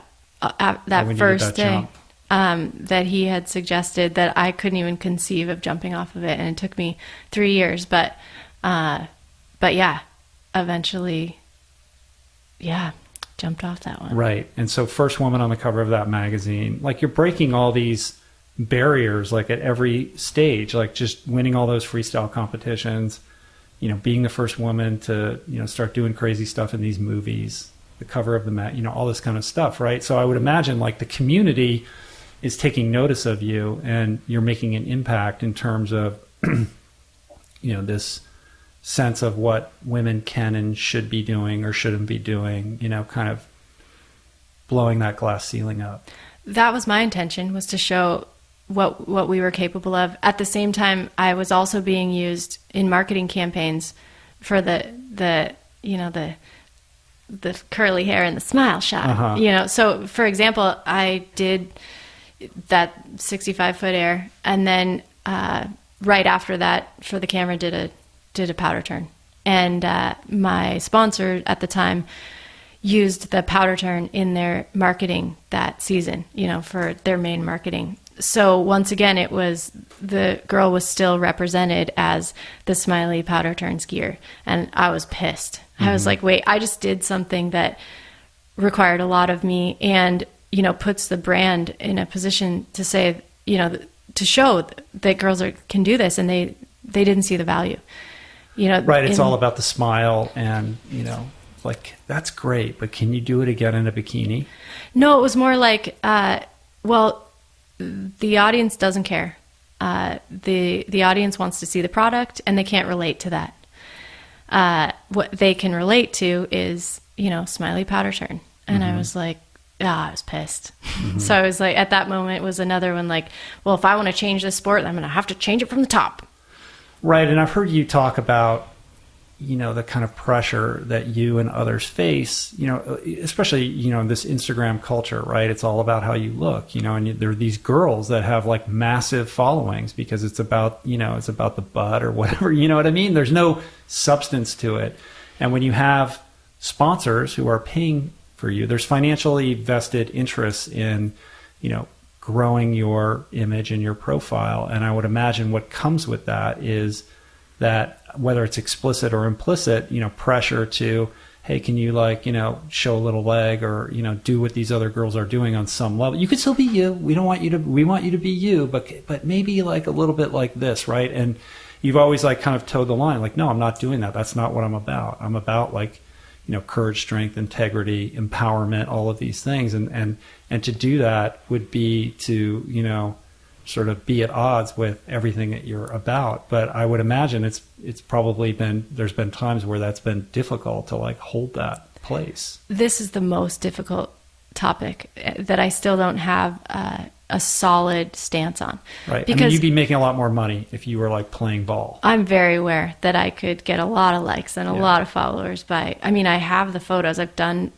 first day that he had suggested that I couldn't even conceive of jumping off of it, and it took me 3 years. But yeah, eventually, jumped off that one. Right. And so first woman on the cover of that magazine, like you're breaking all these barriers, like at every stage, like just winning all those freestyle competitions, being the first woman to, start doing crazy stuff in these movies, the cover of the all this kind of stuff. Right. So I would imagine like the community is taking notice of you and you're making an impact in terms of, this sense of what women can and should be doing or shouldn't be doing, kind of blowing that glass ceiling up. That was my intention, was to show what we were capable of. At the same time, I was also being used in marketing campaigns for the curly hair and the smile shot. Uh-huh. So for example, I did that 65-foot air, and then right after that, for the camera, did a powder turn. And my sponsor at the time used the powder turn in their marketing that season, for their main marketing. So once again, it was, the girl was still represented as the smiley powder turn skier. And I was pissed. Mm-hmm. I was like, wait, I just did something that required a lot of me and, puts the brand in a position to say, to show that girls can do this, and they didn't see the value. Right. It's all about the smile and, like, that's great, but can you do it again in a bikini? No, it was more like, the audience doesn't care. The audience wants to see the product, and they can't relate to that. What they can relate to is, smiley powder turn. And Mm-hmm. I was like, I was pissed. Mm-hmm. So I was like, at that moment, it was another one like, well, if I want to change this sport, I'm going to have to change it from the top. Right. And I've heard you talk about, the kind of pressure that you and others face, especially, in this Instagram culture, right? It's all about how you look, and there are these girls that have like massive followings because it's about, it's about the butt or whatever, you know what I mean? There's no substance to it. And when you have sponsors who are paying for you, there's financially vested interests in, growing your image and your profile. And I would imagine what comes with that is that, whether it's explicit or implicit, pressure to, hey, can you show a little leg or, do what these other girls are doing on some level. You could still be you. We want you to be you, but maybe like a little bit like this, right? And you've always like kind of towed the line, like, no, I'm not doing that. That's not what I'm about. I'm about like, courage, strength, integrity, empowerment, all of these things. And to do that would be to, sort of be at odds with everything that you're about. But I would imagine it's probably there's been times where that's been difficult to like hold that place. This is the most difficult topic that I still don't have a solid stance on. Right. Because you'd be making a lot more money if you were like playing ball. I'm very aware that I could get a lot of likes and a lot of followers I have the photos. I've done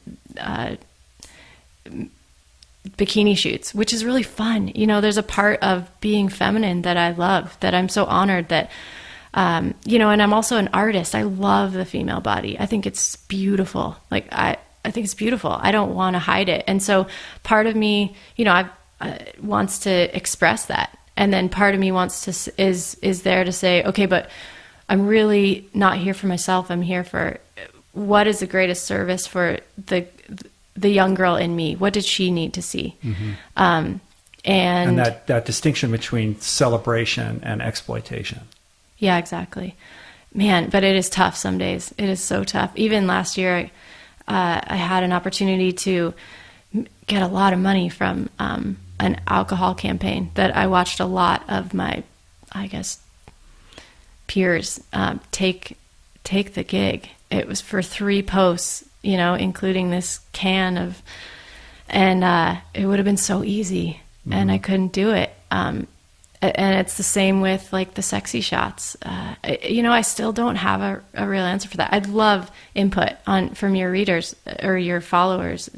bikini shoots, which is really fun. There's a part of being feminine that I love, that I'm so honored that, and I'm also an artist. I love the female body. I think it's beautiful. Like I think it's beautiful. I don't want to hide it. And so part of me, wants to express that. And then part of me is there to say, okay, but I'm really not here for myself. I'm here for what is the greatest service for the young girl in me. What did she need to see? Mm-hmm. And that distinction between celebration and exploitation. Yeah, exactly. Man, but it is tough some days. It is so tough. Even last year, I had an opportunity to get a lot of money from an alcohol campaign that I watched a lot of my, peers take the gig. It was for 3 posts, including this can of, and it would have been so easy, and I couldn't do it. And it's the same with like the sexy shots. I still don't have a real answer for that. I'd love input from your readers or your followers.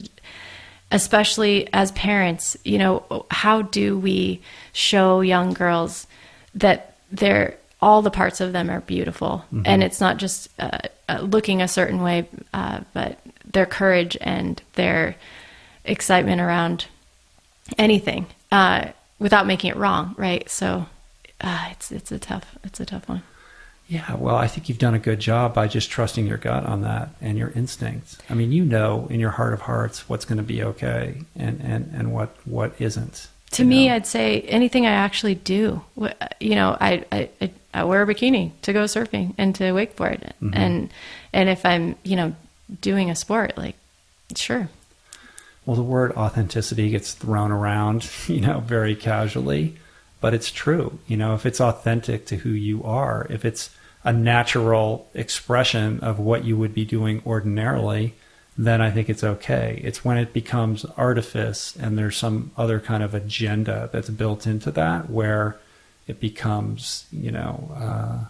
especially as parents, how do we show young girls that all the parts of them are beautiful, and it's not just looking a certain way, but their courage and their excitement around anything, without making it wrong, right? So it's a tough one. Yeah, well, I think you've done a good job by just trusting your gut on that and your instincts. I mean, in your heart of hearts what's going to be okay and what isn't. To me, I'd say anything I actually do. I wear a bikini to go surfing and to wakeboard, and if I'm doing a sport, like, sure. Well, the word authenticity gets thrown around, very casually, but it's true. If it's authentic to who you are, if it's a natural expression of what you would be doing ordinarily, then I think it's okay. It's when it becomes artifice and there's some other kind of agenda that's built into that where it becomes,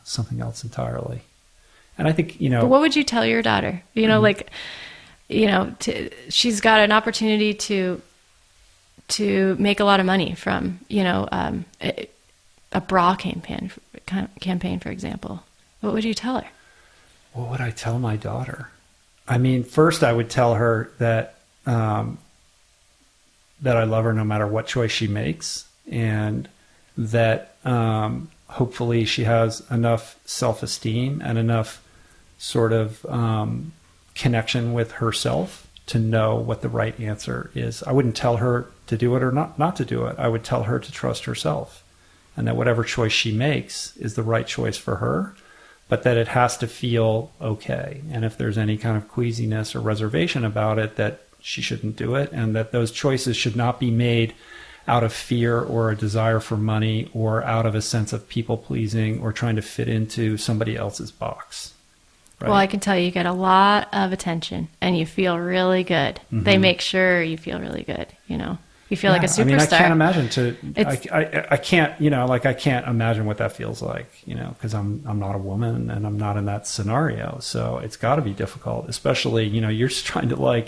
something else entirely. And I think, But what would you tell your daughter? She's got an opportunity to make a lot of money from, a bra campaign, for example. What would you tell her? What would I tell my daughter? I mean, first I would tell her that I love her no matter what choice she makes, and that hopefully she has enough self-esteem and enough sort of connection with herself to know what the right answer is. I wouldn't tell her to do it or not to do it. I would tell her to trust herself, and that whatever choice she makes is the right choice for her, but that it has to feel okay. And if there's any kind of queasiness or reservation about it, that she shouldn't do it, and that those choices should not be made out of fear or a desire for money or out of a sense of people pleasing or trying to fit into somebody else's box. Right? Well, I can tell you get a lot of attention and you feel really good. They make sure you feel really good, You feel like a superstar. I mean, I can't imagine I can't, I can't imagine what that feels like, because I'm not a woman and I'm not in that scenario. So it's got to be difficult, especially, you're just trying to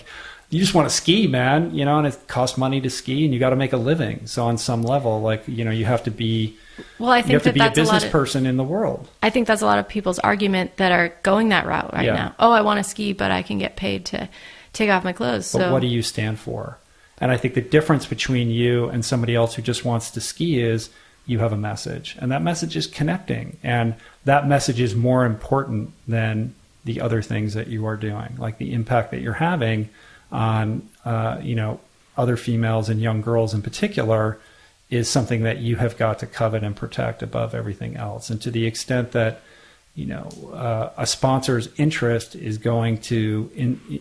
you just want to ski, man, and it costs money to ski and you got to make a living. So on some level, you have to be, I think that's a business person in the world. I think that's a lot of people's argument that are going that route right now. Oh, I want to ski, but I can get paid to take off my clothes. But what do you stand for? And I think the difference between you and somebody else who just wants to ski is you have a message, and that message is connecting, and that message is more important than the other things that you are doing, like the impact that you're having on, other females and young girls in particular is something that you have got to covet and protect above everything else. And to the extent that, a sponsor's interest is going to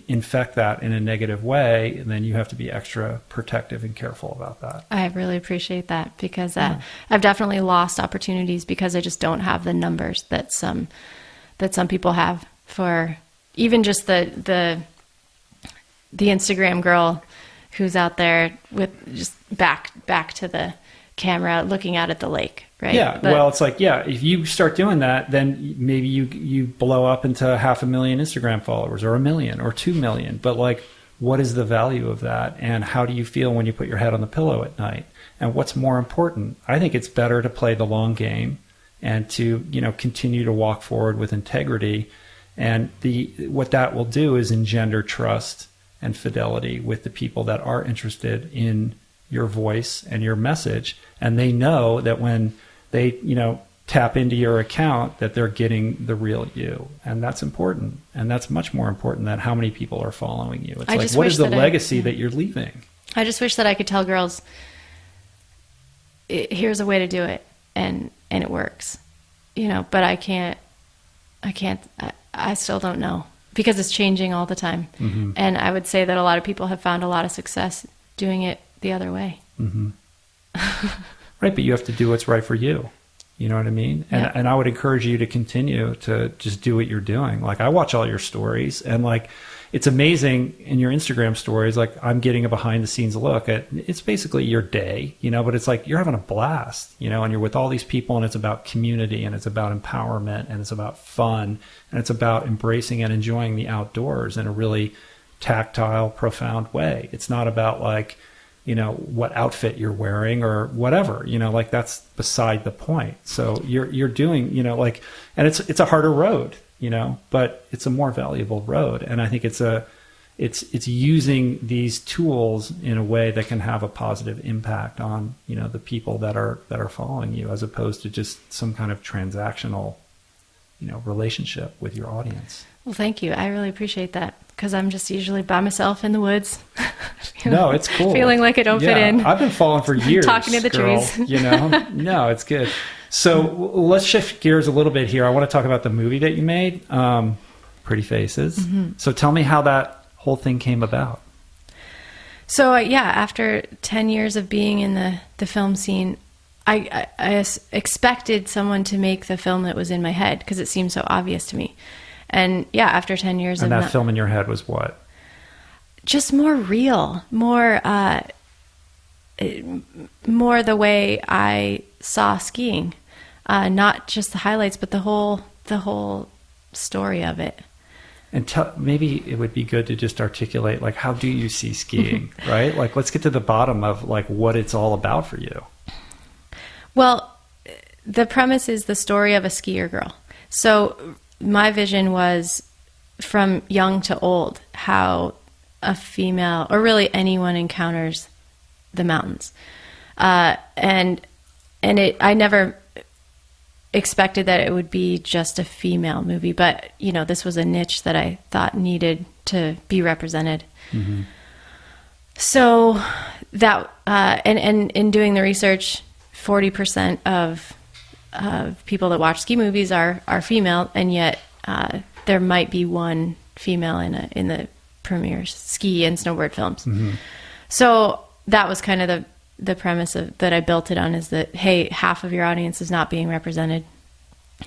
infect that in a negative way, then you have to be extra protective and careful about that. I really appreciate that, because I've definitely lost opportunities because I just don't have the numbers that some people have for even just the Instagram girl who's out there with just back to the camera looking out at the lake. Right. Yeah. Well, it's if you start doing that, then maybe you blow up into 500,000 Instagram followers or 1 million or 2 million. But what is the value of that? And how do you feel when you put your head on the pillow at night? And what's more important? I think it's better to play the long game and to, continue to walk forward with integrity. And what that will do is engender trust and fidelity with the people that are interested in your voice and your message. And they know that when they, tap into your account, that they're getting the real you. And that's important. And that's much more important than how many people are following you. It's what is the legacy that you're leaving? I just wish that I could tell girls, here's a way to do it. And it works, but I can't, I still don't know, because it's changing all the time. Mm-hmm. And I would say that a lot of people have found a lot of success doing it the other way. Mm-hmm. Right, but you have to do what's right for you. You know what I mean? And and I would encourage you to continue to just do what you're doing. I watch all your stories, and it's amazing in your Instagram stories. I'm getting a behind the scenes look at, it's basically your day, but it's you're having a blast, and you're with all these people, and it's about community, and it's about empowerment, and it's about fun, and it's about embracing and enjoying the outdoors in a really tactile, profound way. It's not about like, what outfit you're wearing or whatever, like that's beside the point. So you're doing, like, and it's a harder road, but it's a more valuable road. And I think it's using these tools in a way that can have a positive impact on, the people that are following you, as opposed to just some kind of transactional, relationship with your audience. Well, thank you. I really appreciate that, because I'm just usually by myself in the woods. No, it's cool. Feeling like I don't fit in. I've been following for years. Talking to the trees. No, it's good. So let's shift gears a little bit here. I want to talk about the movie that you made, Pretty Faces. Mm-hmm. So tell me how that whole thing came about. So after 10 years of being in the film scene, I expected someone to make the film that was in my head, because it seemed so obvious to me. And after 10 years and that film in your head was what? Just more real, more the way I saw skiing, not just the highlights, but the whole story of it. And maybe it would be good to just articulate, like, how do you see skiing, right? Like, let's get to the bottom of like what it's all about for you. Well, the premise is the story of a skier girl. So my vision was, from young to old, how a female, or really anyone, encounters the mountains. I never expected that it would be just a female movie, but this was a niche that I thought needed to be represented. Mm-hmm. So that and in doing the research, 40% of people that watch ski movies are female, and yet there might be one female in the premiere ski and snowboard films. Mm-hmm. So that was kind of the premise that I built it on, is that, hey, half of your audience is not being represented,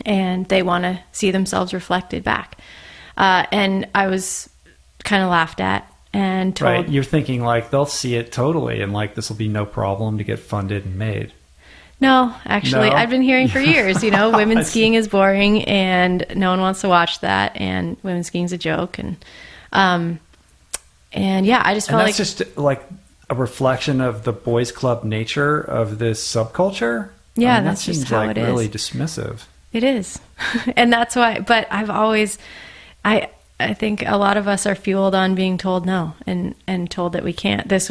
and they want to see themselves reflected back. And I was kind of laughed at and told... Right, you're thinking like they'll see it totally, and like this will be no problem to get funded and made. No, actually, no? I've been hearing for years, women skiing is boring and no one wants to watch that, and women skiing is a joke. And I just felt that's just like a reflection of the boys club nature of this subculture. Yeah, that that's just seems how like it is. Really dismissive. It is. And that's why, but I've always, I think a lot of us are fueled on being told no and told that we can't. That's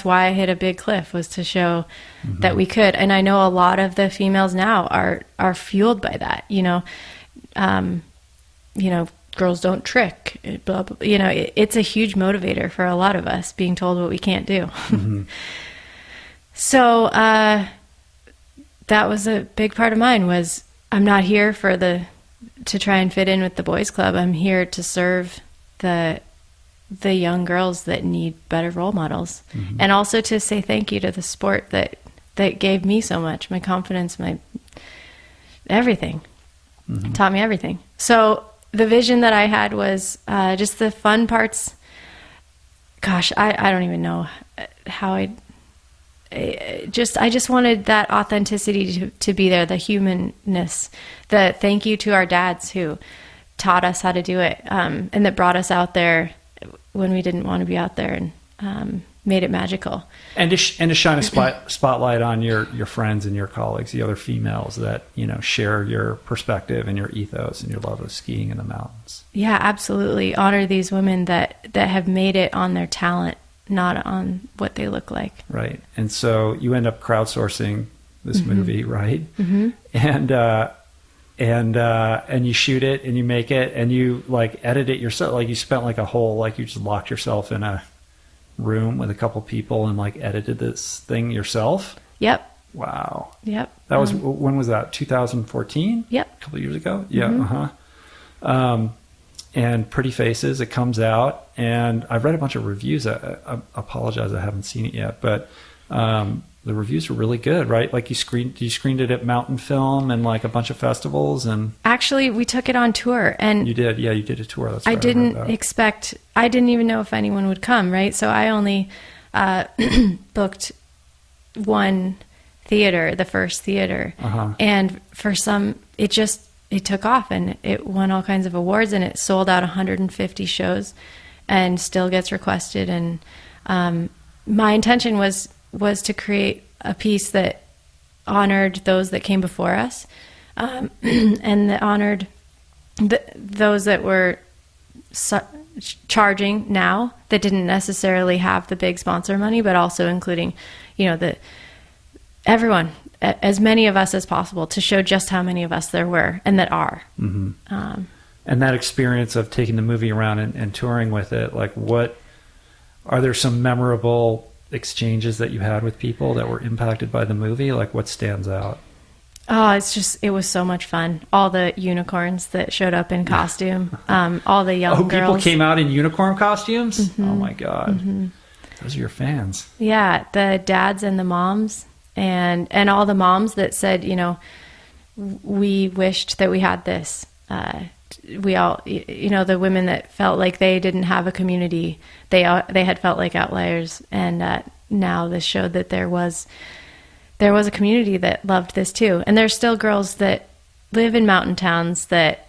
why I hit a big cliff, was to show mm-hmm. that we could. And I know a lot of the females now are fueled by that. Girls don't trick. Blah, blah, it's a huge motivator for a lot of us, being told what we can't do. Mm-hmm. So that was a big part of mine. Was I'm not here to try and fit in with the boys club. I'm here to serve the young girls that need better role models, mm-hmm. and also to say thank you to the sport that gave me so much, my confidence, my everything, mm-hmm. taught me everything. So the vision that I had was just the fun parts. Gosh, I don't even know how I just wanted that authenticity to be there, the humanness, the thank you to our dads who taught us how to do it, and that brought us out there when we didn't want to be out there, and made it magical. And to shine a spotlight on your friends and your colleagues, the other females that share your perspective and your ethos and your love of skiing in the mountains. Yeah, absolutely. Honor these women that have made it on their talent, not on what they look like. Right. And so you end up crowdsourcing this mm-hmm. movie, right? Mm-hmm. And you shoot it and you make it and you like edit it yourself. Like you spent like a whole, like you just locked yourself in a room with a couple people and like edited this thing yourself. Yep. Wow. Yep. That was, when was that? 2014? Yep. A couple of years ago? Yeah. Mm-hmm. Uh-huh. And Pretty Faces, it comes out, and I've read a bunch of reviews. I apologize, I haven't seen it yet, but the reviews were really good, right? Like you screened it at Mountain Film and like a bunch of festivals, and actually we took it on tour. And you did a tour. That's I didn't even know if anyone would come, right? So I only booked one theater, the first theater, uh-huh. and for some it took off and it won all kinds of awards, and it sold out 150 shows. and still gets requested. And my intention was to create a piece that honored those that came before us, and that honored those that were charging now, that didn't necessarily have the big sponsor money, but also including, everyone, as many of us as possible, to show just how many of us there were and that are. Mm-hmm. And that experience of taking the movie around and touring with it, like, are there some memorable exchanges that you had with people that were impacted by the movie? Like, what stands out? Oh, it was so much fun. All the unicorns that showed up in costume, all the young girls. People came out in unicorn costumes? Mm-hmm. Oh my God. Mm-hmm. Those are your fans. Yeah, the dads and the moms, and all the moms that said, we wished that we had this. We all, the women that felt like they didn't have a community, they had felt like outliers, and now this showed that there was a community that loved this too. And there's still girls that live in mountain towns that,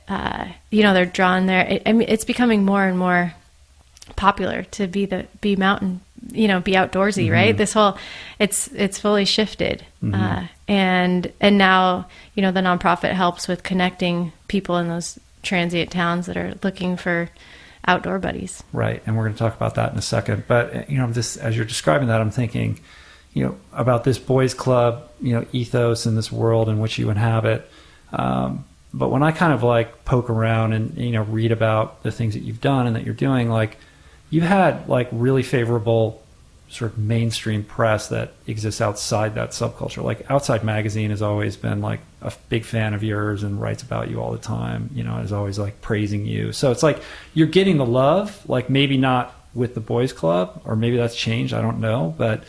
they're drawn there. It's becoming more and more popular to be mountain, be outdoorsy, mm-hmm. right? This whole, it's fully shifted. Mm-hmm. And now, the nonprofit helps with connecting people in those transient towns that are looking for outdoor buddies. Right. And we're going to talk about that in a second. But, as you're describing that, I'm thinking, about this boys club, ethos in this world in which you inhabit. But when I kind of like poke around and, read about the things that you've done and that you're doing, like, you had like really favorable sort of mainstream press that exists outside that subculture. Like Outside Magazine has always been like a big fan of yours and writes about you all the time, is always like praising you. So it's like you're getting the love, like maybe not with the boys club, or maybe that's changed, I don't know, but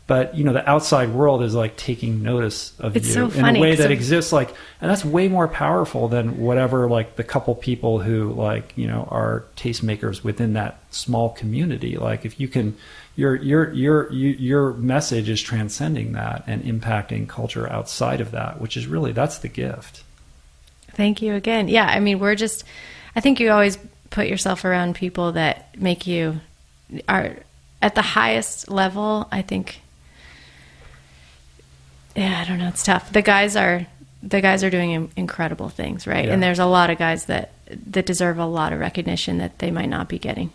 the outside world is like taking notice of it's you so in funny, a way that exists, like, and that's way more powerful than whatever, like the couple people who like, are tastemakers within that small community. Like if you can, your message is transcending that and impacting culture outside of that, which is really, that's the gift. Thank you again. Yeah. I think you always put yourself around people that make you are at the highest level. I think, I don't know. It's tough. The guys are doing incredible things, right? Yeah. And there's a lot of guys that deserve a lot of recognition that they might not be getting.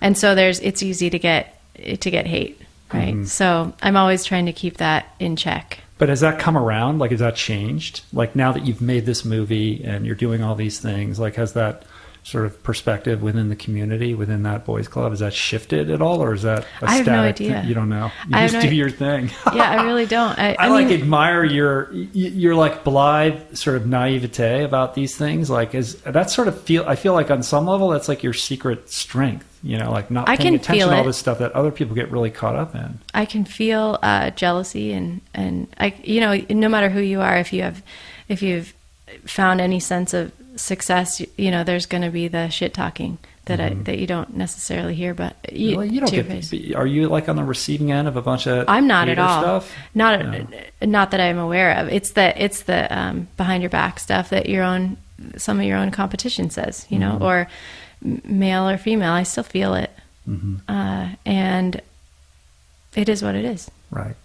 And so it's easy to get hate, right? Mm-hmm. So I'm always trying to keep that in check. But has that come around? Like, has that changed? Like now that you've made this movie and you're doing all these things, like has that sort of perspective within the community, within that boys club, has that shifted at all, or is that a I have static no idea. You don't know. You just do your thing. Yeah, I really don't. I like admire your like blithe sort of naivete about these things. Like I feel like on some level that's like your secret strength. Like not paying attention to all this stuff that other people get really caught up in. I can feel jealousy and I no matter who you are, if you've found any sense of success, there's going to be the shit talking that mm-hmm. that you don't necessarily hear, but you don't are you like on the receiving end of a bunch of I'm not at all stuff? Not that I'm aware of. It's the behind your back stuff that some of your own competition says, mm-hmm. or male or female. I still feel it. Mm-hmm. And it is what it is. Right.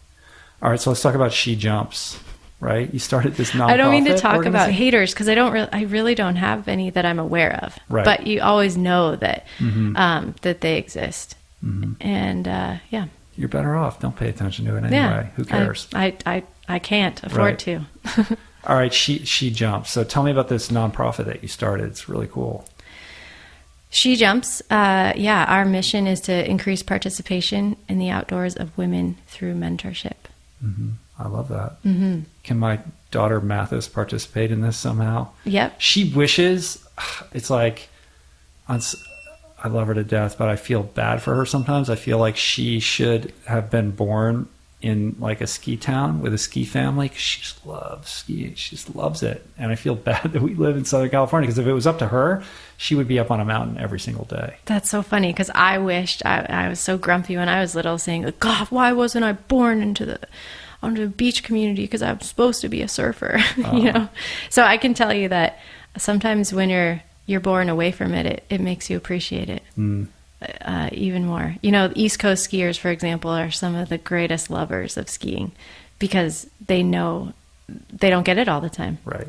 All right. So let's talk about She Jumps. Right? You started this nonprofit. I don't mean to talk about haters because I really don't have any that I'm aware of. Right. But you always know that mm-hmm. that they exist. Mm-hmm. And yeah. You're better off. Don't pay attention to it anyway. Yeah, who cares? I can't afford to. All right. She Jumps. So tell me about this nonprofit that you started. It's really cool. She Jumps. Our mission is to increase participation in the outdoors of women through mentorship. Mm-hmm. I love that. Mm-hmm. Can my daughter Mathis participate in this somehow? Yep. She wishes, it's like, I love her to death, but I feel bad for her sometimes. I feel like she should have been born in like a ski town with a ski family because she just loves skiing. She just loves it. And I feel bad that we live in Southern California because if it was up to her, she would be up on a mountain every single day. That's so funny because I wished I was so grumpy when I was little saying, God, why wasn't I born onto the beach community because I'm supposed to be a surfer, So I can tell you that sometimes when you're born away from it, it makes you appreciate it. even more. East Coast skiers, for example, are some of the greatest lovers of skiing because they know they don't get it all the time. Right.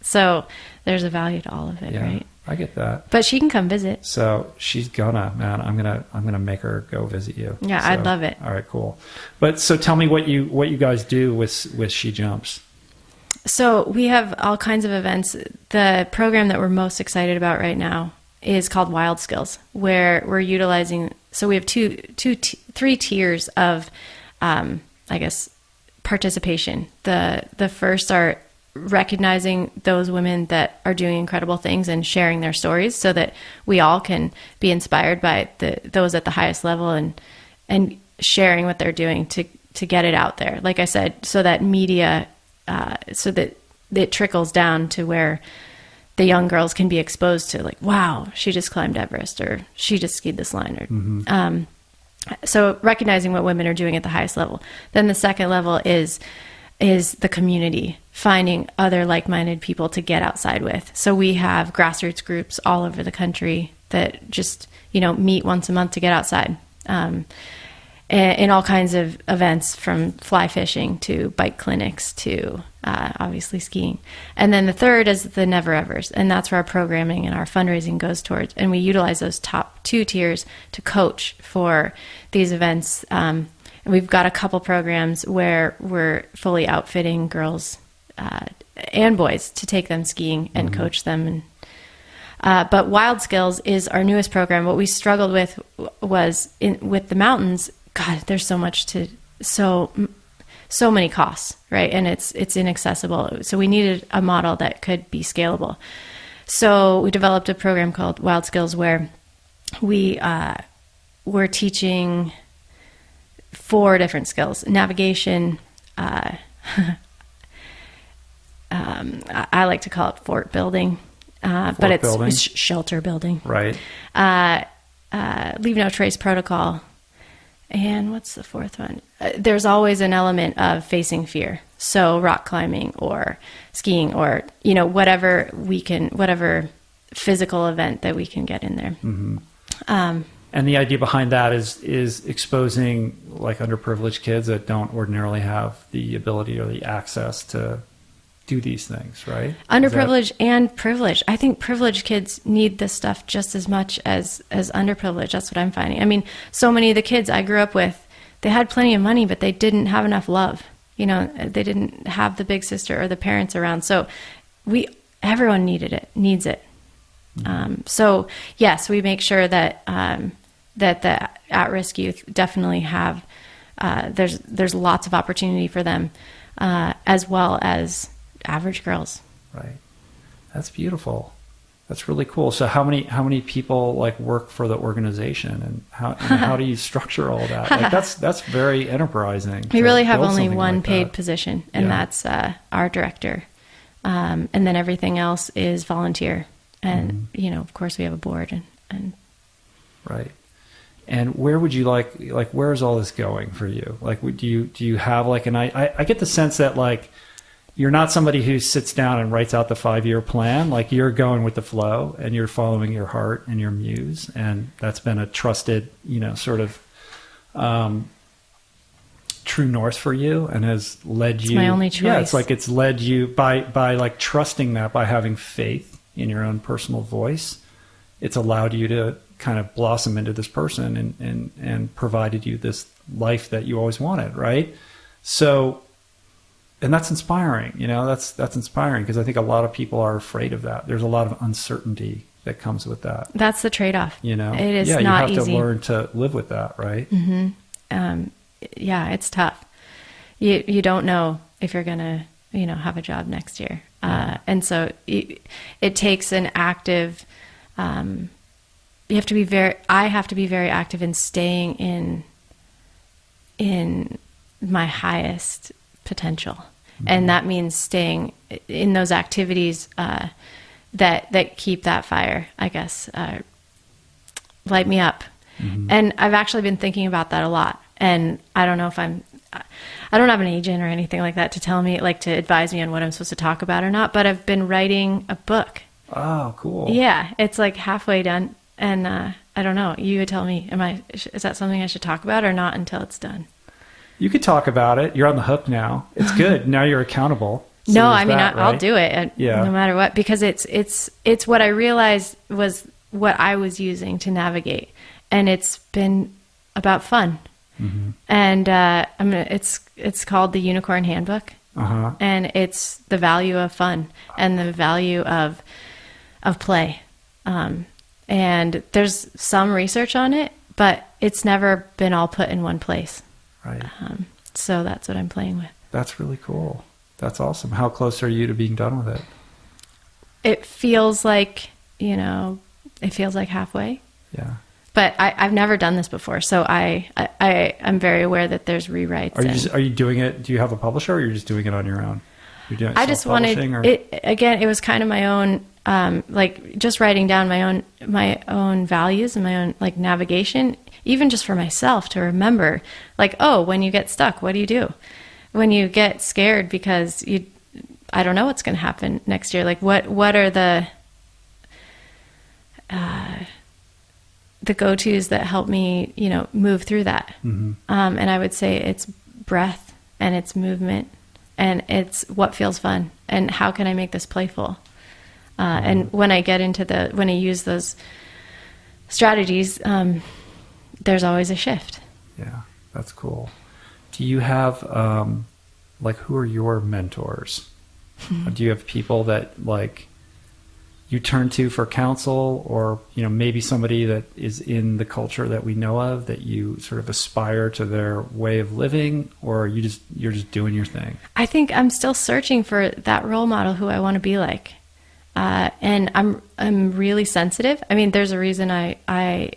So there's a value to all of it, right? I get that. But she can come visit. So she's I'm gonna make her go visit you. Yeah, so, I'd love it. All right, cool. But so tell me what you guys do with She Jumps. So we have all kinds of events. The program that we're most excited about right now is called Wild Skills, where we're utilizing. So we have three tiers of, I guess, participation. The first are recognizing those women that are doing incredible things and sharing their stories so that we all can be inspired by those at the highest level and sharing what they're doing to get it out there. Like I said, so that media, so that it trickles down to where the young girls can be exposed to, like, wow, she just climbed Everest, or she just skied this line, or, so recognizing what women are doing at the highest level. Then the second level is the community, finding other like-minded people to get outside with. So we have grassroots groups all over the country that just, meet once a month to get outside, in all kinds of events, from fly fishing to bike clinics to obviously skiing. And then the third is the Never Evers, and that's where our programming and our fundraising goes towards. And we utilize those top two tiers to coach for these events. And we've got a couple programs where we're fully outfitting girls and boys to take them skiing and coach them. But Wild Skills is our newest program. What we struggled with was with the mountains. God, there's so much so many costs, right? And it's inaccessible. So we needed a model that could be scalable. So we developed a program called Wild Skills, where we're teaching 4 different skills: navigation. I like to call it fort building, but it's shelter building. Right. Leave no trace protocol. And what's the fourth one? There's always an element of facing fear. So rock climbing or skiing or, whatever physical event that we can get in there. Mm-hmm. And the idea behind that is exposing like underprivileged kids that don't ordinarily have the ability or the access to do these things, right? Underprivileged and privileged. I think privileged kids need this stuff just as much as underprivileged. That's what I'm finding. I mean, so many of the kids I grew up with, they had plenty of money, but they didn't have enough love. They didn't have the big sister or the parents around. So everyone needs it. So yes, we make sure that the at-risk youth definitely have, there's lots of opportunity for them, as well as average girls. Right. That's beautiful. That's really cool. So how many people like work for the organization, and how do you structure all that? Like that's very enterprising. We really have only one paid position, and that's our director. And then everything else is volunteer. And, of course we have a board and right. And where would you like where is all this going for you? Like, do you have like I get the sense that like you're not somebody who sits down and writes out the 5-year plan. Like, you're going with the flow and you're following your heart and your muse. And that's been a trusted, sort of true north for you, and has led you. It's my only choice. Yeah, it's like it's led you by like trusting that, by having faith in your own personal voice. It's allowed you to kind of blossom into this person and provided you this life that you always wanted, right? So, and that's inspiring, that's inspiring, because I think a lot of people are afraid of that. There's a lot of uncertainty that comes with that. That's the trade-off. It is not easy. You have to learn to live with that, right? Mm-hmm. It's tough. You don't know if you're going to, have a job next year. And so it takes an active, I have to be very active in staying in my highest potential. Mm-hmm. And that means staying in those activities, that keep that fire, I guess, light me up. Mm-hmm. And I've actually been thinking about that a lot. And I don't know if I don't have an agent or anything like that to tell me, like, to advise me on what I'm supposed to talk about or not, but I've been writing a book. Oh, cool. Yeah. It's like halfway done. And I don't know. You would tell me, is that something I should talk about or not until it's done? You could talk about it. You're on the hook now. It's good. Now you're accountable. So no, I mean, that, right? I'll do it no matter what, because it's what I realized was what I was using to navigate. And it's been about fun. Mm-hmm. And it's called the Unicorn Handbook. Uh-huh. And it's the value of fun and the value of play. And there's some research on it, but it's never been all put in one place. Right. So that's what I'm playing with. That's really cool. That's awesome. How close are you to being done with it? It feels like, halfway. Yeah. But I've never done this before, so I'm very aware that there's rewrites. Are you doing it? Do you have a publisher, or you're just doing it on your own? You're doing it I just wanted it again. It was kind of my own, just writing down my own values and my own navigation, even just for myself to remember. When you get stuck, what do you do? When you get scared because I don't know what's going to happen next year. What are the go-tos that help me, move through that. Mm-hmm. And I would say it's breath and it's movement and it's what feels fun and how can I make this playful? And when I use those strategies, there's always a shift. Yeah, that's cool. Do you have, who are your mentors? Do you have people that you turn to for counsel, or maybe somebody that is in the culture that we know of that you sort of aspire to their way of living, or you're just doing your thing? I think I'm still searching for that role model who I want to be like, and I'm really sensitive. I mean, there's a reason I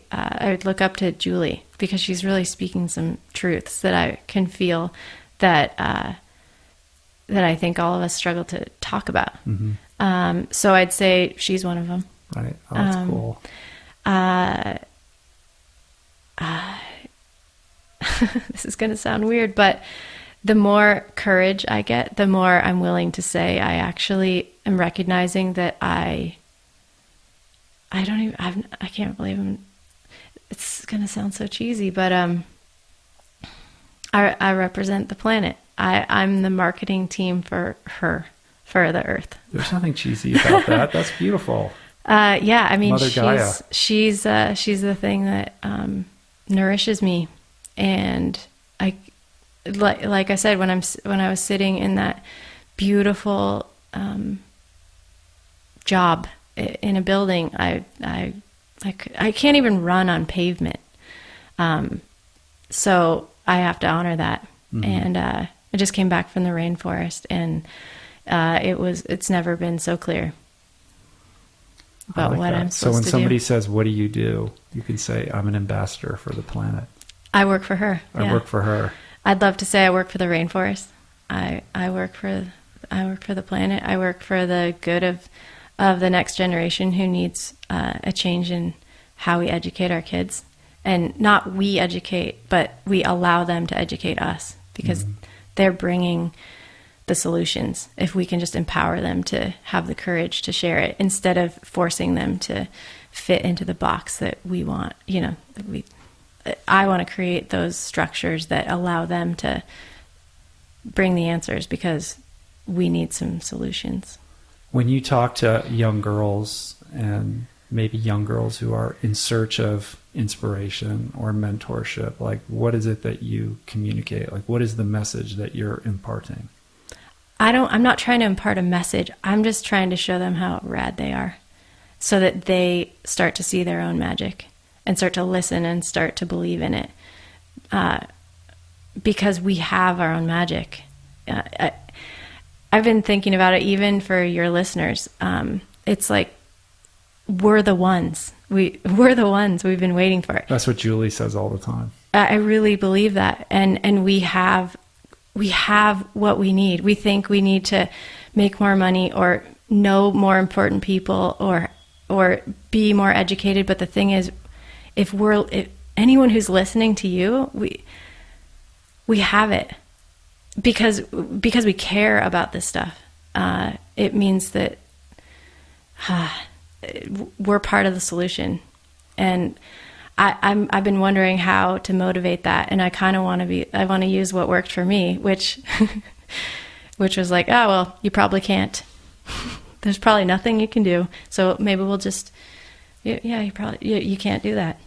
look up to Julie, because she's really speaking some truths that I can feel that I think all of us struggle to talk about. Mm-hmm. So I'd say she's one of them. Right. Oh, that's cool. This is going to sound weird, but the more courage I get, the more I'm willing to say I actually am recognizing that I can't believe I'm, it's going to sound so cheesy, but I represent the planet. I'm the marketing team for her. For the earth. There's nothing cheesy about that. That's beautiful. Yeah, I mean, Mother Gaia. she's the thing that nourishes me, and like I said, when I was sitting in that beautiful job in a building, I can't even run on pavement, so I have to honor that. Mm-hmm. And I just came back from the rainforest, and it's never been so clear about what I'm supposed to do. So when somebody says, "What do?" you can say, "I'm an ambassador for the planet. I work for her. I work for her." I'd love to say I work for the rainforest. I work for the planet. I work for the good of the next generation who needs a change in how we educate our kids, and not we educate, but we allow them to educate us, because they're bringing the solutions, if we can just empower them to have the courage to share it, instead of forcing them to fit into the box that we want. I want to create those structures that allow them to bring the answers, because we need some solutions. When you talk to young girls, and maybe young girls who are in search of inspiration or mentorship, what is it that you communicate? What is the message that you're imparting? I'm not trying to impart a message. I'm just trying to show them how rad they are, so that they start to see their own magic and start to listen and start to believe in it. Because we have our own magic. I've been thinking about it, even for your listeners. It's like, we're the ones. We're the ones we've been waiting for. That's what Julie says all the time. I really believe that. And we have what we need. We think we need to make more money or know more important people or be more educated. But the thing is, if anyone who's listening to you, we have it because we care about this stuff. It means that we're part of the solution. And I've been wondering how to motivate that. And I kind of want to use what worked for me, which was like, oh, well, you probably can't. There's probably nothing you can do. So maybe we'll just, you can't do that.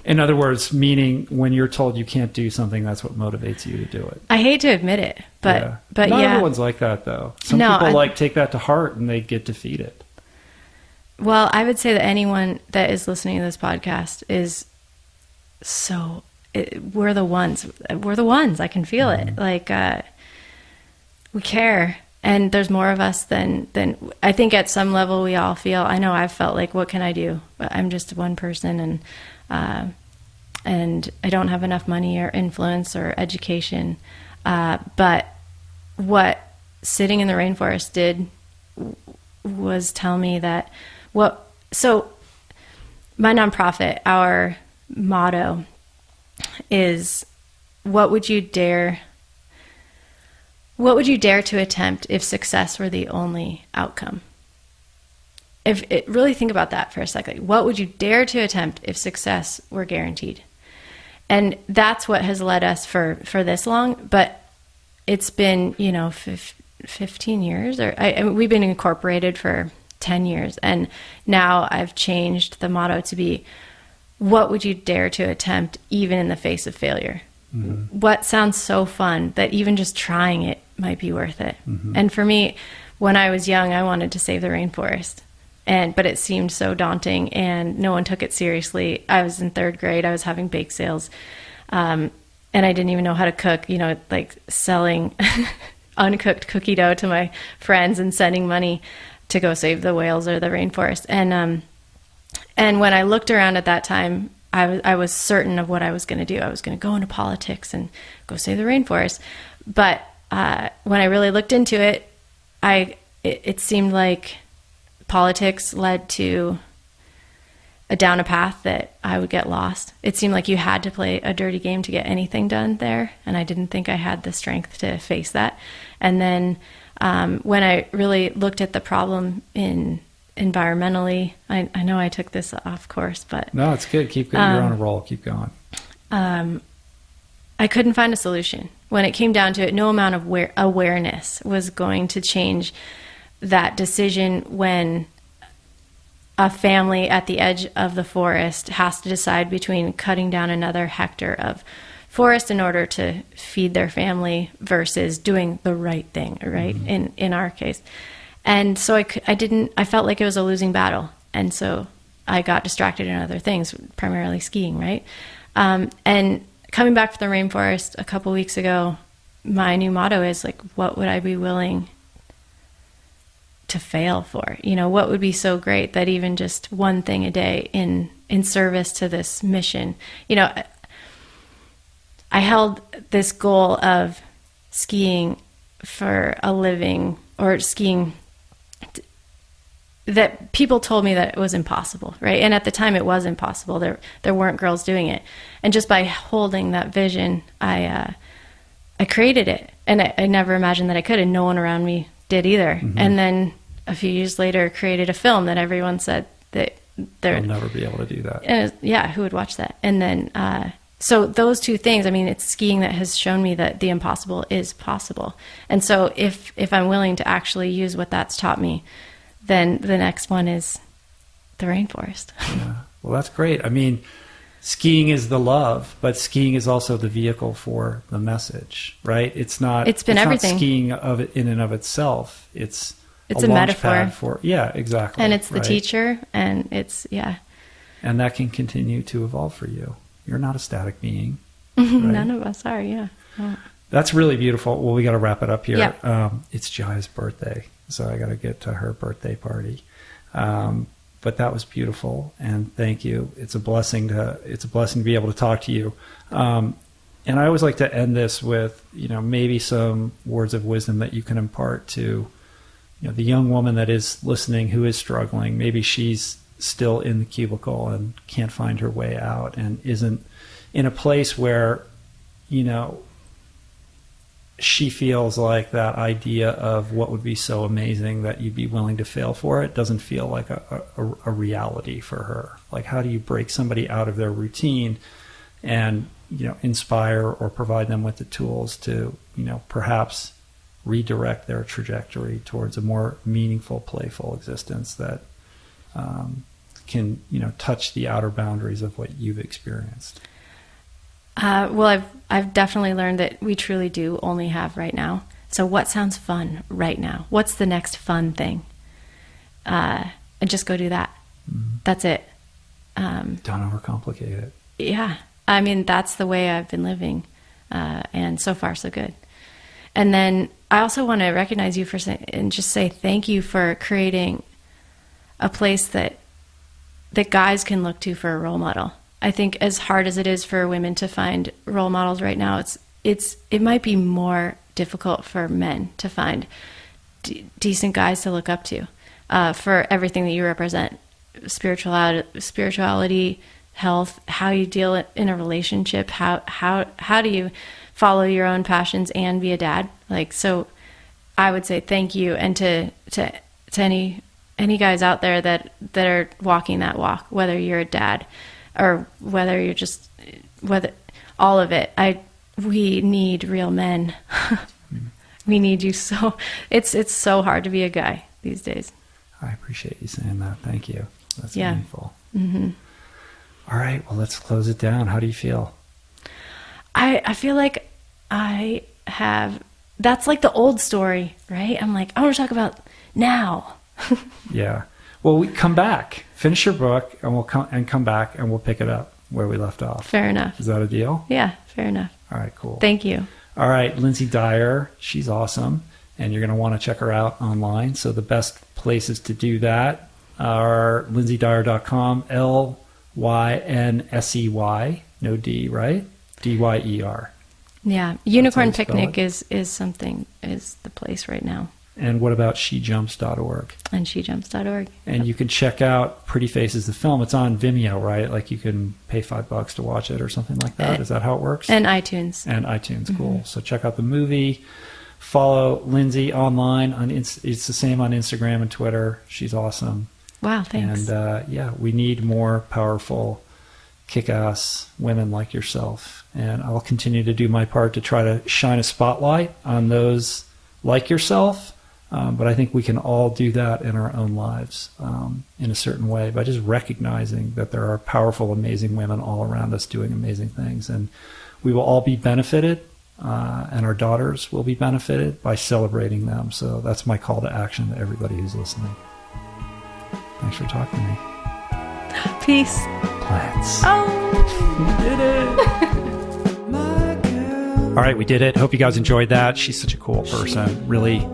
In other words, meaning when you're told you can't do something, that's what motivates you to do it. I hate to admit it, but not everyone's like that though. Some people take that to heart and they get defeated. Well, I would say that anyone that is listening to this podcast is we're the ones. I can feel it. Like, we care. And there's more of us than I think at some level we all feel. I know I've felt like, what can I do? I'm just one person, and I don't have enough money or influence or education. But what sitting in the rainforest did was tell me that so my nonprofit, our motto is, what would you dare to attempt if success were the only outcome? Really think about that for a second. What would you dare to attempt if success were guaranteed? And that's what has led us for this long, but it's been, 15 years, we've been incorporated for 10 years. And now I've changed the motto to be, what would you dare to attempt even in the face of failure? Mm-hmm. What sounds so fun that even just trying it might be worth it. Mm-hmm. And for me, when I was young, I wanted to save the rainforest, but it seemed so daunting and no one took it seriously. I was in 3rd grade. I was having bake sales. And I didn't even know how to cook, like selling uncooked cookie dough to my friends and sending money to go save the whales or the rainforest. And when I looked around at that time, I was certain of what I was going to do. I was going to go into politics and go save the rainforest. But when I really looked into it, it seemed like politics led down a path that I would get lost. It seemed like you had to play a dirty game to get anything done there, and I didn't think I had the strength to face that. And then when I really looked at the problem environmentally, I know I took this off course, but no, it's good. Keep going. You're on a roll. Keep going. I couldn't find a solution. When it came down to it, no amount of awareness was going to change that decision when a family at the edge of the forest has to decide between cutting down another hectare of forest in order to feed their family versus doing the right thing, right? Mm-hmm. In our case. And so I felt like it was a losing battle. And so I got distracted in other things, primarily skiing, right? And coming back from the rainforest a couple weeks ago, my new motto is like, what would I be willing to fail for? What would be so great that even just one thing a day in service to this mission? I held this goal of skiing for a living, or skiing that people told me that it was impossible, right? And at the time it was impossible. There weren't girls doing it. And just by holding that vision, I created it. And I never imagined that I could, and no one around me did either. Mm-hmm. And then a few years later, created a film that everyone said that they'll never be able to do that. And who would watch that? And then, so those two things, it's skiing that has shown me that the impossible is possible. And so if I'm willing to actually use what that's taught me, then the next one is the rainforest. Yeah. Well, that's great. Skiing is the love, but skiing is also the vehicle for the message, right? It's been everything. Not skiing of it in and of itself. It's a metaphor. Exactly. And it's the teacher, and and that can continue to evolve for you. You're not a static being. Right? None of us are, yeah. Oh. That's really beautiful. Well, we got to wrap it up here. Yeah. It's Jai's birthday, so I got to get to her birthday party. But that was beautiful, and thank you. It's a blessing to be able to talk to you. And I always like to end this with, maybe some words of wisdom that you can impart to, the young woman that is listening who is struggling. Maybe she's still in the cubicle and can't find her way out, and isn't in a place where, she feels like that idea of what would be so amazing that you'd be willing to fail for it doesn't feel like a reality for her. Like, how do you break somebody out of their routine and, inspire or provide them with the tools to, perhaps redirect their trajectory towards a more meaningful, playful existence that can, touch the outer boundaries of what you've experienced? Well, I've definitely learned that we truly do only have right now. So what sounds fun right now? What's the next fun thing? And just go do that. Mm-hmm. That's it. Don't overcomplicate it. Yeah. I mean, that's the way I've been living. And so far, so good. And then I also want to recognize you and just say thank you for creating a place that guys can look to for a role model. I think as hard as it is for women to find role models right now, it might be more difficult for men to find decent guys to look up to for everything that you represent: spirituality, health, how you deal in a relationship, how do you follow your own passions and be a dad. Like, so I would say thank you, and to any guys out there that are walking that walk, whether you're a dad or whether you're whether all of it. We need real men. We need you. So it's so hard to be a guy these days. I appreciate you saying that. Thank you. That's yeah. meaningful. Mm-hmm. All right. Well, let's close it down. How do you feel? I feel like that's like the old story, right? I'm like, I want to talk about now. Yeah. Well, we come back, finish your book, and we'll come back and we'll pick it up where we left off. Fair enough. Is that a deal? Yeah, fair enough. All right, cool. Thank you. All right, Lynsey Dyer, she's awesome, and you're going to want to check her out online. So the best places to do that are lynsey.dyer.com, Lynsey, no D, right? Dyer. Yeah, Unicorn Picnic is the place right now. And what about shejumps.org? And shejumps.org. And you can check out Pretty Faces, the film. It's on Vimeo, right? Like, you can pay $5 to watch it or something like that. Is that how it works? And iTunes. And iTunes, cool. Mm-hmm. So check out the movie. Follow Lynsey online. It's the same on Instagram and Twitter. She's awesome. Wow, thanks. And we need more powerful, kick-ass women like yourself. And I'll continue to do my part to try to shine a spotlight on those like yourself. But I think we can all do that in our own lives in a certain way by just recognizing that there are powerful, amazing women all around us doing amazing things. And we will all be benefited, and our daughters will be benefited by celebrating them. So that's my call to action to everybody who's listening. Thanks for talking to me. Peace. Plants. Oh, we did it. All right, we did it. Hope you guys enjoyed that. She's such a cool person. Really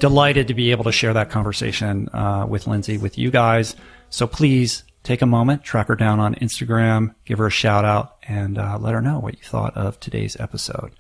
delighted to be able to share that conversation with Lynsey, with you guys. So please take a moment, track her down on Instagram, give her a shout out, and let her know what you thought of today's episode.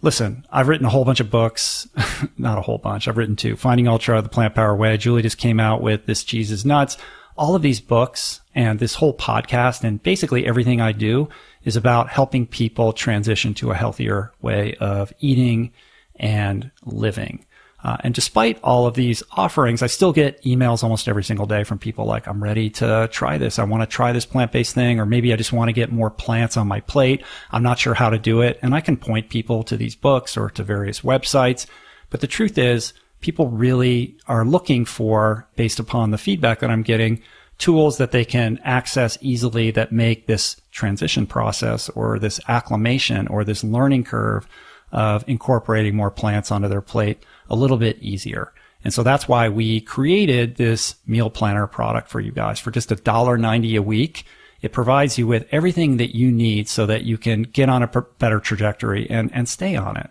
Listen, I've written a whole bunch of books, not a whole bunch. I've written 2, Finding Ultra, The Plant Power Way. Julie just came out with This Cheese is Nuts. All of these books and this whole podcast and basically everything I do is about helping people transition to a healthier way of eating and living. And despite all of these offerings, I still get emails almost every single day from people like, I'm ready to try this. I want to try this plant-based thing, or maybe I just want to get more plants on my plate. I'm not sure how to do it. And I can point people to these books or to various websites. But the truth is, people really are looking for, based upon the feedback that I'm getting, tools that they can access easily that make this transition process or this acclimation or this learning curve of incorporating more plants onto their plate a little bit easier. And so that's why we created this meal planner product for you guys for just $1.90 a week. It provides you with everything that you need so that you can get on a better trajectory and stay on it.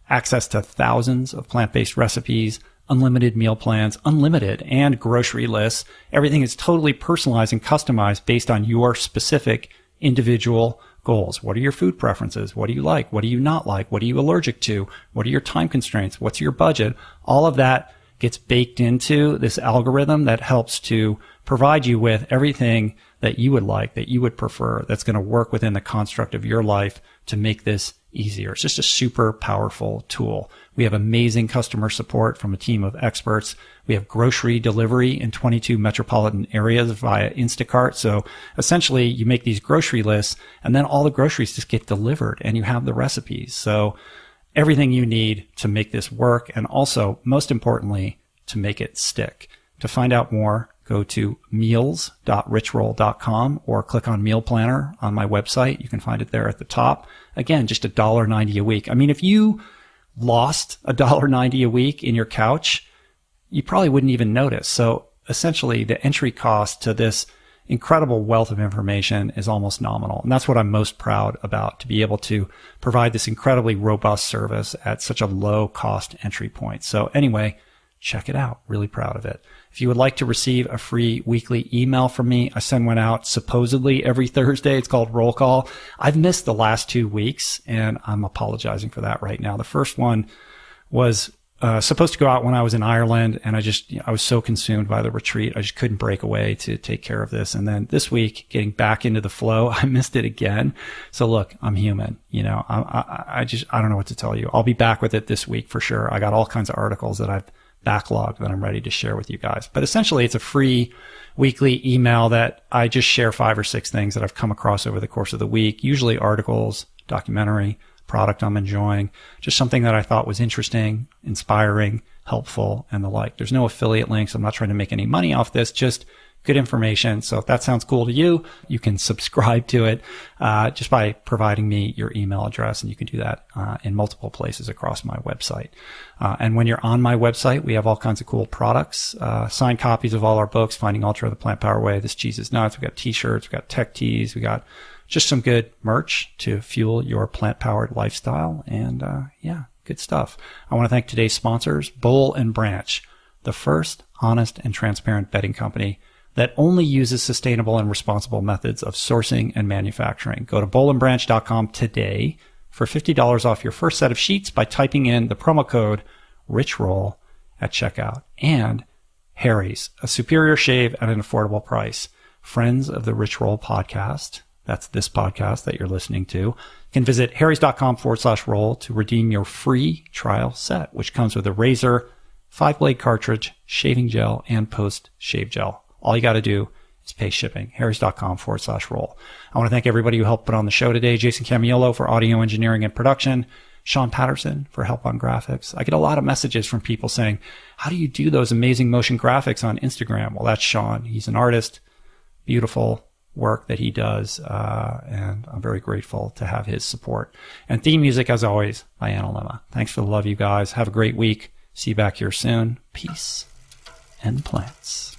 Access to thousands of plant-based recipes, unlimited meal plans, unlimited and grocery lists. Everything is totally personalized and customized based on your specific individual goals. What are your food preferences? What do you like? What do you not like? What are you allergic to? What are your time constraints? What's your budget? All of that gets baked into this algorithm that helps to provide you with everything that you would like, that you would prefer, that's going to work within the construct of your life to make this easier. It's just a super powerful tool. We have amazing customer support from a team of experts. We have grocery delivery in 22 metropolitan areas via Instacart. So essentially you make these grocery lists and then all the groceries just get delivered and you have the recipes. So everything you need to make this work, and also, most importantly, to make it stick. To find out more, go to meals.richroll.com or click on Meal Planner on my website. You can find it there at the top. Again, just $1.90 a week. I mean, if you lost $1.90 a week in your couch, you probably wouldn't even notice. So essentially, the entry cost to this incredible wealth of information is almost nominal. And that's what I'm most proud about, to be able to provide this incredibly robust service at such a low cost entry point. So anyway, check it out. Really proud of it. If you would like to receive a free weekly email from me, I send one out supposedly every Thursday. It's called Roll Call. I've missed the last 2 weeks and I'm apologizing for that right now. The first one was supposed to go out when I was in Ireland, and I was so consumed by the retreat. I just couldn't break away to take care of this. And then this week, getting back into the flow, I missed it again. So look, I'm human. I don't know what to tell you. I'll be back with it this week for sure. I got all kinds of articles that I've backlogged that I'm ready to share with you guys. But essentially, it's a free weekly email that I just share 5 or 6 things that I've come across over the course of the week, usually articles, documentary, product I'm enjoying, just something that I thought was interesting, inspiring, helpful, and the like. There's no affiliate links. I'm not trying to make any money off this, just good information. So if that sounds cool to you, you can subscribe to it just by providing me your email address, and you can do that in multiple places across my website. And when you're on my website, we have all kinds of cool products, signed copies of all our books, Finding Ultra, The Plant Power Way, This Cheese is Nuts. We got t-shirts, we got tech tees, we got just some good merch to fuel your plant-powered lifestyle. And good stuff. I want to thank today's sponsors, Boll and Branch, the first honest and transparent bedding company that only uses sustainable and responsible methods of sourcing and manufacturing. Go to bollandbranch.com today for $50 off your first set of sheets by typing in the promo code RichRoll at checkout. And Harry's, a superior shave at an affordable price. Friends of the Rich Roll podcast, that's this podcast that you're listening to, can visit harrys.com/roll to redeem your free trial set, which comes with a razor, 5-blade cartridge, shaving gel, and post-shave gel. All you got to do is pay shipping. harrys.com/roll. I want to thank everybody who helped put on the show today. Jason Camiolo for audio engineering and production. Sean Patterson for help on graphics. I get a lot of messages from people saying, how do you do those amazing motion graphics on Instagram? Well, that's Sean. He's an artist. Beautiful work that he does, and I'm very grateful to have his support. And theme music, as always, by Analemma. Thanks for the love, you guys. Have a great week. See you back here soon. Peace and plants.